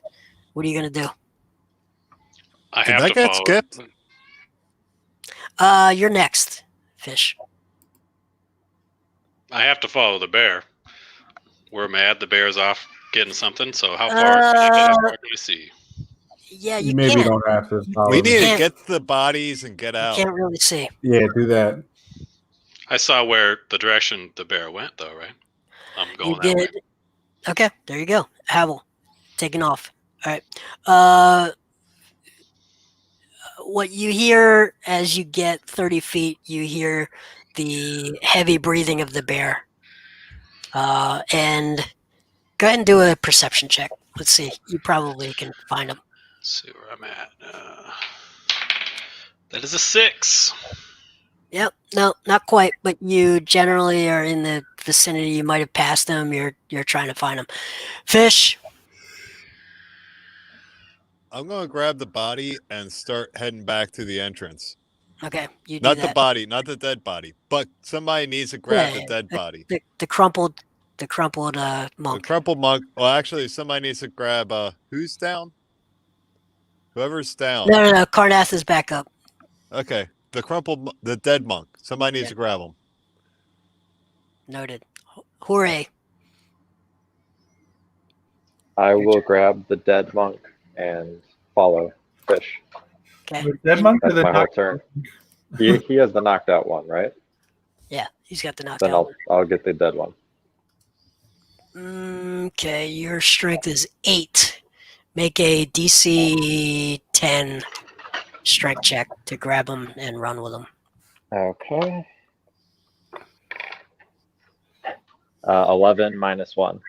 What are you gonna do? I Did have that to get follow. skipped? You're next, Fish. I have to follow the bear. We're mad. The bear's off getting something. So how far can I get? How far can I see? Yeah, you Maybe can't. don't have to follow We me. need to can't- get the bodies and get You out. can't really see. Yeah, do that. I saw where the direction the bear went, though, right? I'm going You that way. did. Okay, there you go. Havel, taking off. All right. What you hear as you get 30 feet, you hear the heavy breathing of the bear. And go ahead and do a perception check. Let's see. You probably can find him. Let's see where I'm at. That is a 6. Yep. No, not quite. But you generally are in the vicinity. You might have passed him. You're trying to find him. Fish. I'm gonna grab the body and start heading back to the entrance. Okay, you do Not that. the body, not the dead body, but somebody needs to grab Yeah, the dead body. The crumpled The monk. crumpled monk. Well, actually, somebody needs to grab. Who's down? Whoever's down. No. Karnath is back up. Okay, the dead monk. Somebody needs Yeah. to grab him. Noted. Hooray. I will grab the dead monk and follow Fish. Okay. The dead monk or That's the my whole knocked turn. He has the knocked out one, right? Yeah, he's got the Then knockout. I'll get the dead one. Okay, your strength is 8. Make a DC 10 strength check to grab him and run with him. Okay. 11 minus 1.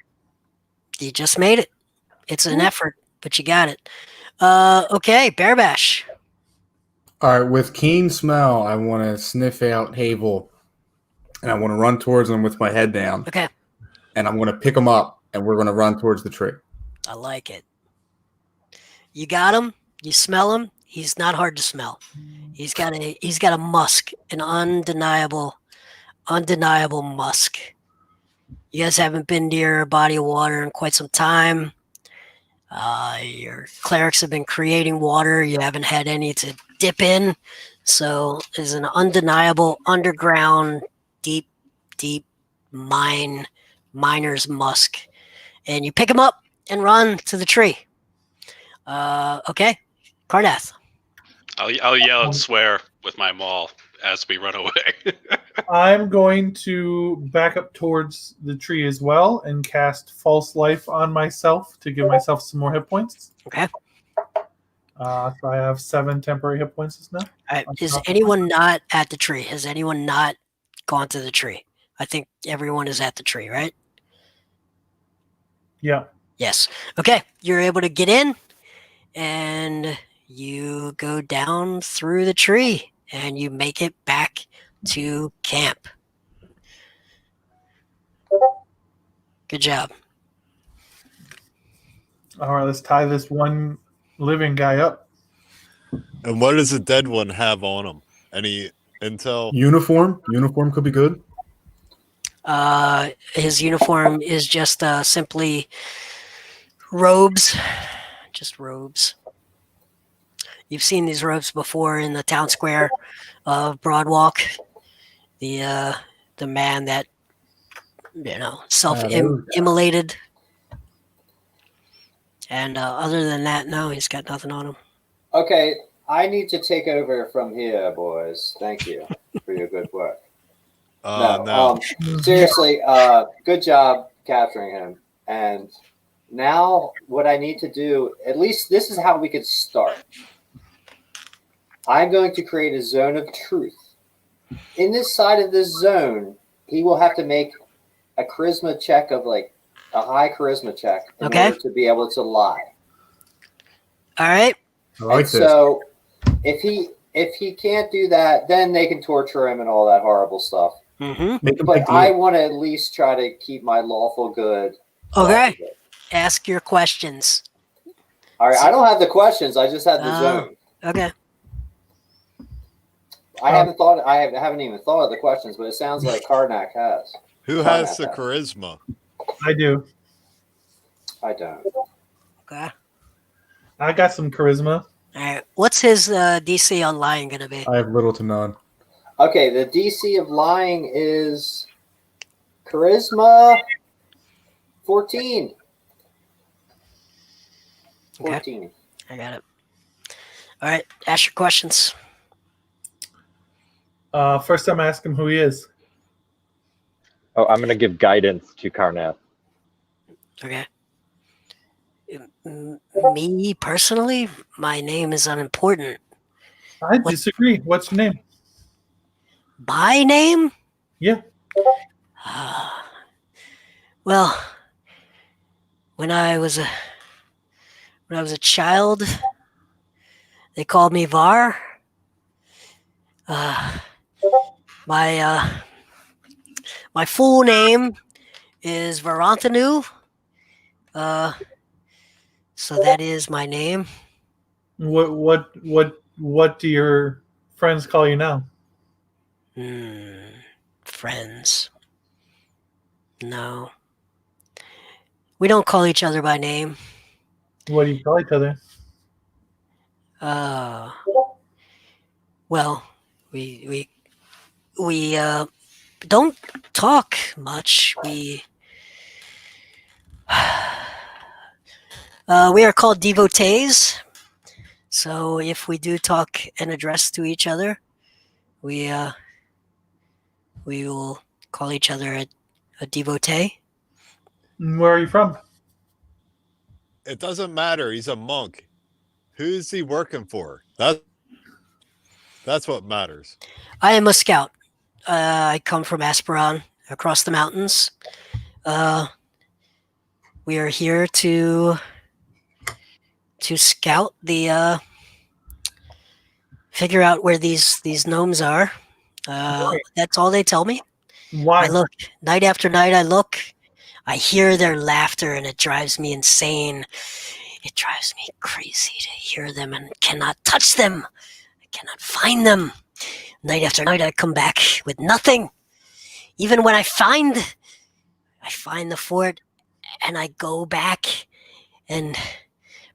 You just made it. It's an effort, but you got it. Okay, Bear Bash. All right, with keen smell, I want to sniff out Havel, and I want to run towards him with my head down, Okay, and I'm going to pick him up, and we're going to run towards the tree. I like it. You got him. You smell him. He's not hard to smell. He's got a musk, an undeniable musk. You guys haven't been near a body of water in quite some time. Your clerics have been creating water. You haven't had any to dip in. So there's an undeniable underground, deep miner's musk. And you pick him up and run to the tree. Okay, Karnath. I'll yell and swear with my maul as we run away. I'm going to back up towards the tree as well and cast False Life on myself to give myself some more hit points. Okay. So I have 7 temporary hit points just now. All right. Is anyone not at the tree? Has anyone not gone to the tree? I think everyone is at the tree, right? Yeah. Yes. Okay. You're able to get in and you go down through the tree and you make it back to camp. Good job. All right, let's tie this one living guy up. And what does the dead one have on him? Any intel? Uniform could be good. His uniform is just simply robes. Just robes. You've seen these robes before in the town square of Broadwalk. The man that self-immolated. And other than that, no, he's got nothing on him. Okay, I need to take over from here, boys. Thank you for your good work. No. Seriously, good job capturing him. And now what I need to do, at least this is how we could start. I'm going to create a zone of truth. In this side of this zone, he will have to make a charisma check of like a high charisma check in order to be able to lie. All right. I like and this. So if he can't do that, then they can torture him and all that horrible stuff. Mm-hmm. But I want to at least try to keep my lawful good. Okay. Ask your questions. All right. I don't have the questions. I just have the zone. Okay. I haven't even thought of the questions, but it sounds like Karnak has. Who has the charisma? I do. I don't. Okay. I got some charisma. All right. What's his DC on lying going to be? I have little to none. Okay, the DC of lying is charisma 14. 14. Okay. I got it. All right. Ask your questions. First time I ask him who he is. Oh, I'm going to give guidance to Karnath. Okay. Me personally, my name is unimportant. I disagree. What's your name? My name? Yeah. Well, when I was a child, they called me Var. My full name is Varanthanu. So that is my name. What do your friends call you now? Friends. No. We don't call each other by name. What do you call each other? Well, we don't talk much. We are called devotees. So if we do talk and address to each other, we will call each other a devotee. Where are you from? It doesn't matter. He's a monk. Who's he working for? That's what matters. I am a scout. I come from Asperon, across the mountains. We are here to scout the figure out where these gnomes are. That's all they tell me. Why? I look night after night. I look. I hear their laughter, and it drives me insane. It drives me crazy to hear them and cannot touch them. I cannot find them. Night after night, I come back with nothing. Even when I find the fort, and I go back, and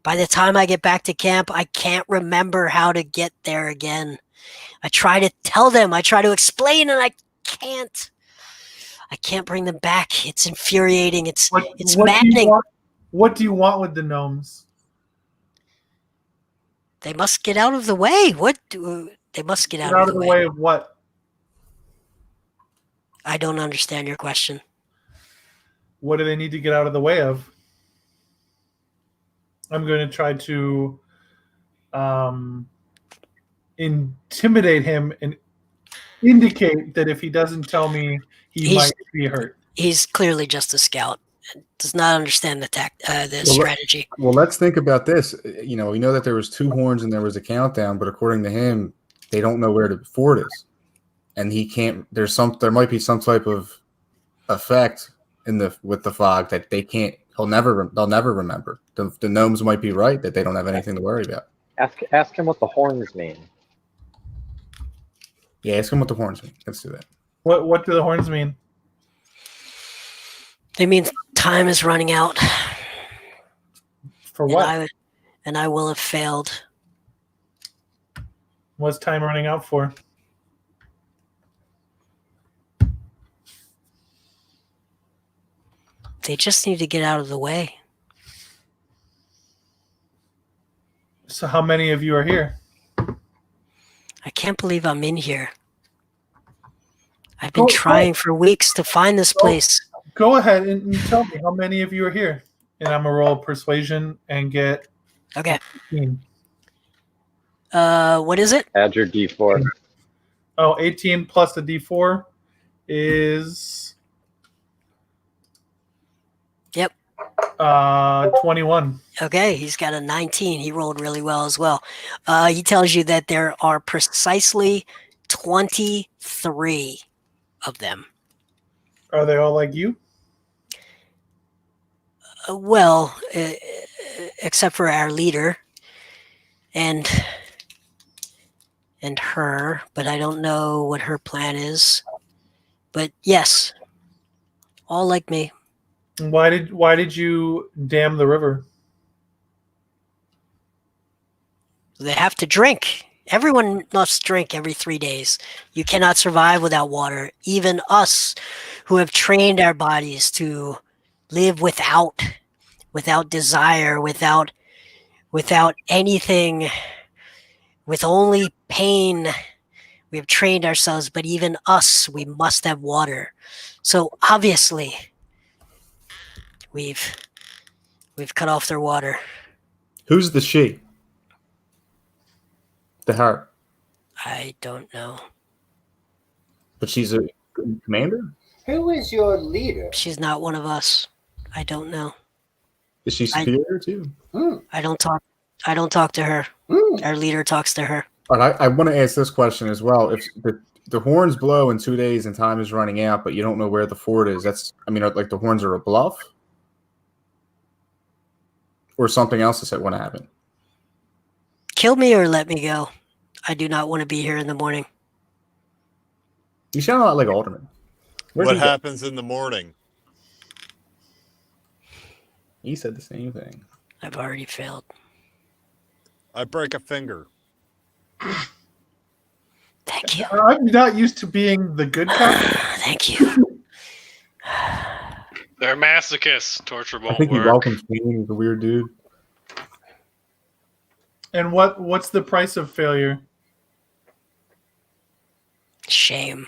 by the time I get back to camp, I can't remember how to get there again. I try to tell them, I try to explain, and I can't. I can't bring them back. It's infuriating. It's maddening. What do you want with the gnomes? They must get out of the way. They must get out of the way of what? I don't understand your question. What do they need to get out of the way of? I'm going to try to intimidate him and indicate that if he doesn't tell me, he might be hurt. He's clearly just a scout. Does not understand the strategy. Well, let's think about this. We know that there was 2 horns and there was a countdown, but according to him, they don't know where the fort is, and he can't. There might be some type of effect with the fog that they can't. They'll never remember. The gnomes might be right that they don't have anything to worry about. Ask him what the horns mean. Yeah, ask him what the horns mean. Let's do that. What do the horns mean? They mean time is running out. For what? And I will have failed. What's time running out for? They just need to get out of the way. So how many of you are here? I can't believe I'm in here. I've been trying for weeks to find this place. Go ahead and tell me how many of you are here. And I'm going to roll persuasion and get... Okay. 18. What is it? Add your D4. Oh, 18 plus the D4 is... Yep. 21. Okay, he's got a 19. He rolled really well as well. He tells you that there are precisely 23 of them. Are they all like you? Well, except for our leader and her, but I don't know what her plan is. But yes, all like me. Why did you dam the river? They have to drink. Everyone must drink every 3 days. You cannot survive without water. Even us who have trained our bodies to live without desire, without anything, with only pain. We have trained ourselves, but even us, we must have water. So obviously, we've cut off their water. Who's the she? The her. I don't know. But she's a commander? Who is your leader? She's not one of us. I don't know. Is she superior to you? I don't talk to her. Our leader talks to her. All right, I want to ask this question as well. If the horns blow in 2 days and time is running out, but you don't know where the fort is, like the horns are a bluff? Or something else is going to happen? Kill me or let me go. I do not want to be here in the morning. You sound a lot like Alderman. Where'd What he go? happens in the morning? He said the same thing. I've already failed. I break a finger. Thank you. I'm not used to being the good guy. Thank you. They're masochists. Torture I won't think he work. welcomes me. He's a weird dude. And what's the price of failure? Shame.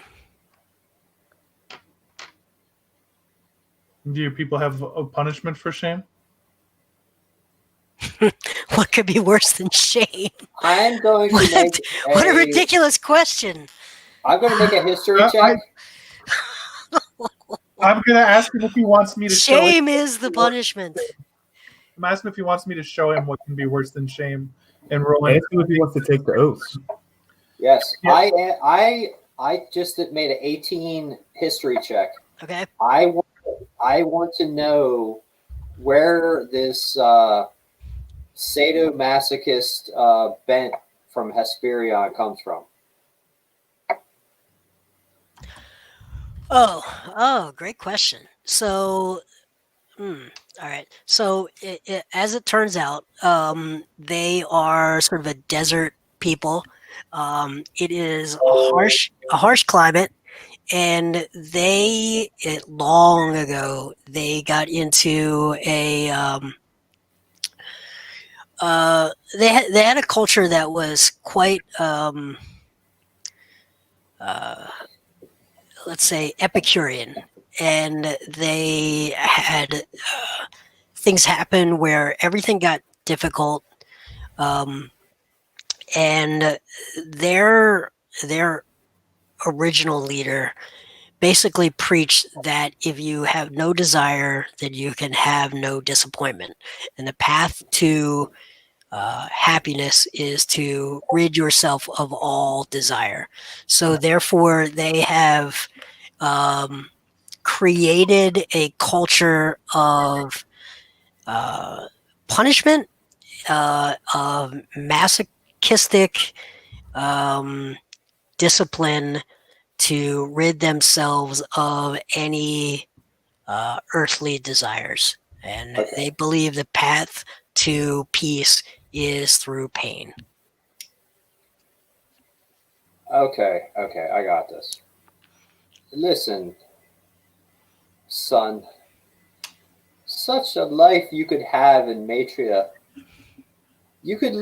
Do you people have a punishment for shame? What could be worse than shame? I'm going to What make what a ridiculous question. I'm going to make a history I- check. I'm gonna ask him if he wants me to show him. Shame is the punishment. I'm asking if he wants me to show him what can be worse than shame and rolling. Ask him if he wants to take the oaths. Yes, Yeah. I just made an 18 history check. Okay. I want to know where this sadomasochist bent from Hesperion comes from. Oh, great question. So, all right. So, as it turns out, they are sort of a desert people. It is a harsh climate, and long ago they got into a they had a culture that was quite let's say Epicurean, and they had things happen where everything got difficult, and their original leader basically preached that if you have no desire, then you can have no disappointment, and the path to happiness is to rid yourself of all desire. So therefore, they have created a culture of punishment, of masochistic discipline to rid themselves of any earthly desires. And Okay. they believe the path to peace is through pain. Okay, I got this. Listen, son, such a life you could have in Matria. You could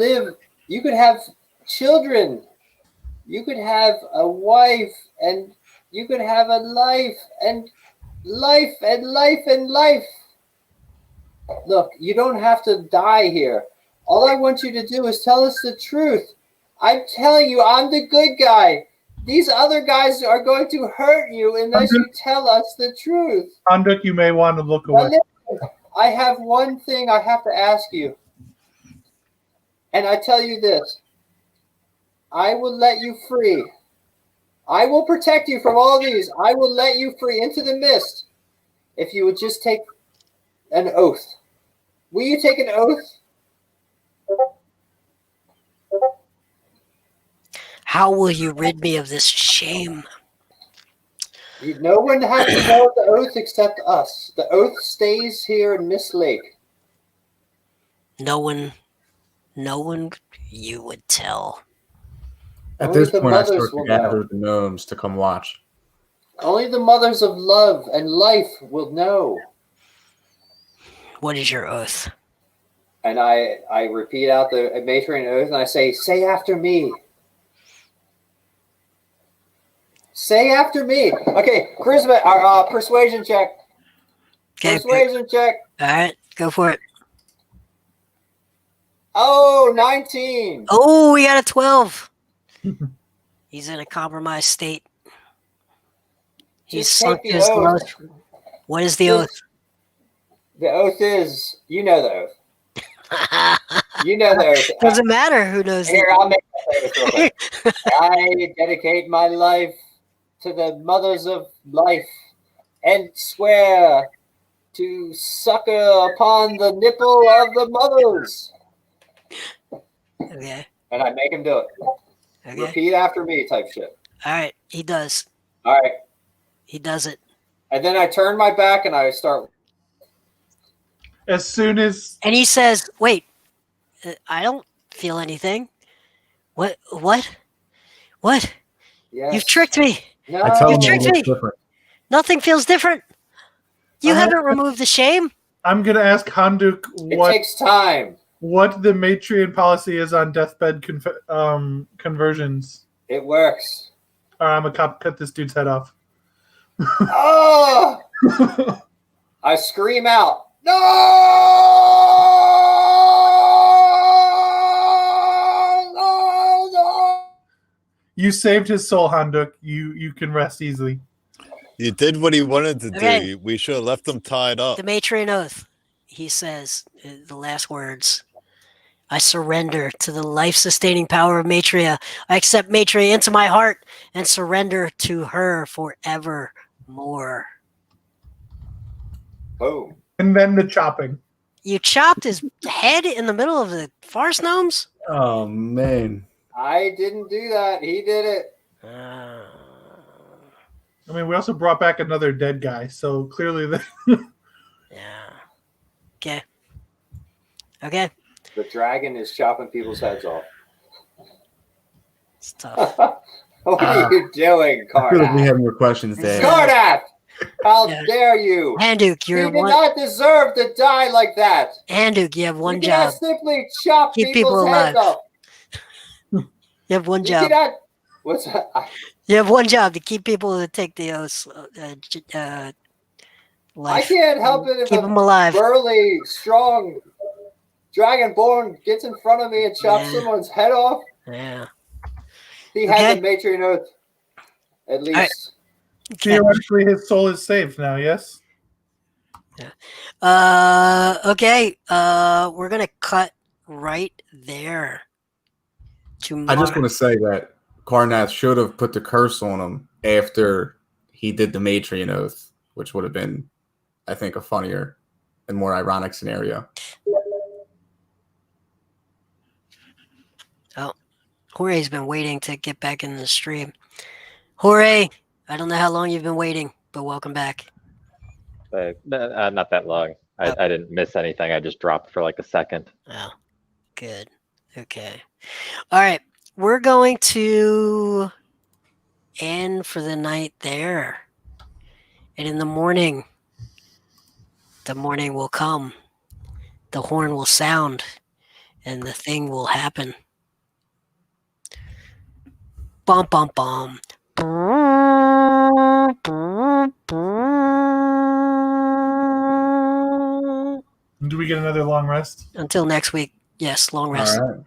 have children, you could have a wife, and you could have a life and life and life and life. Look, you don't have to die here. All I want you to do is tell us the truth. I'm telling you, I'm the good guy. These other guys are going to hurt you unless you tell us the truth. Conduct, you may want to look Now, away. listen, I have one thing I have to ask you. And I tell you this. I will let you free. I will protect you from all these. I will let you free into the mist if you would just take an oath. Will you take an oath? How will you rid me of this shame? No one has to know the oath except us. The oath stays here in Mistlake. No one you would tell. At Only this the point, I mothers start to will gather know. the gnomes to come watch. Only the mothers of love and life will know. What is your oath? And I repeat out the matrian oath and I say after me. Say after me. Okay, charisma, persuasion check. Okay, Persuasion check. all right, go for it. Oh, 19. Oh, we got a 12. He's in a compromised state. He's Just sunk take the his oath. lust. What is the Just- The oath is, you know the oath. You know the oath. Doesn't matter who knows. Here, I'll make that oath real quick. I dedicate my life to the mothers of life and swear to succor upon the nipple of the mothers. Okay. And I make him do it. Okay. Repeat after me type shit. All right. He does. All right. He does it. And then I turn my back and I start. As soon as And he says, "Wait, I don't feel anything. What? What? What? Yes. You've tricked me. No. I tell You him it tricked looks me. different. Nothing feels different. You haven't removed the shame." I'm gonna ask Handuk It takes time. what the Matrian policy is on deathbed conversions. It works. I'm gonna cut this dude's head off. Oh! I scream out. No! No! No! You saved his soul, Handuk. You can rest easily. You did what he wanted to Okay. do. We should have left him tied up. The Matrian Oath. He says the last words. I surrender to the life-sustaining power of Matria. I accept Matria into my heart and surrender to her forevermore. Boom. And then the chopping. You chopped his head in the middle of the forest gnomes? Oh man. I didn't do that. He did it. Uh, I mean, we also brought back another dead guy, so clearly yeah. Okay. Okay. The dragon is chopping people's heads off. It's tough. What are you doing, I feel like we Cardath? have more questions, Dad. Cardath! How Yeah. dare you? Handuk, He you're did one. not deserve to die like that. Handuk, you have one You cannot job. simply chop Keep people people's heads alive. off. You have one You job. cannot. What's that? You have one job to keep people to take the oaths. I Life. can't help it if Keep a them alive. burly, strong dragonborn gets in front of me and chops Yeah. someone's head off. Yeah. He had Okay. the Matrian Oath, at least. right. theoretically his soul is safe now. Yes. Okay. We're gonna cut right there. I just want to say that Carnath should have put the curse on him after he did the Matrian Oath, which would have been, I think, a funnier and more ironic scenario. Jorge's been waiting to get back in the stream. Jorge, I don't know how long you've been waiting, but welcome back. Not that long. I didn't miss anything. I just dropped for like a second. Oh, good. Okay. All right. We're going to end for the night there. And in the morning will come. The horn will sound and the thing will happen. Bum, bum, bum. Do we get another long rest? Until next week. Yes, long rest. All right.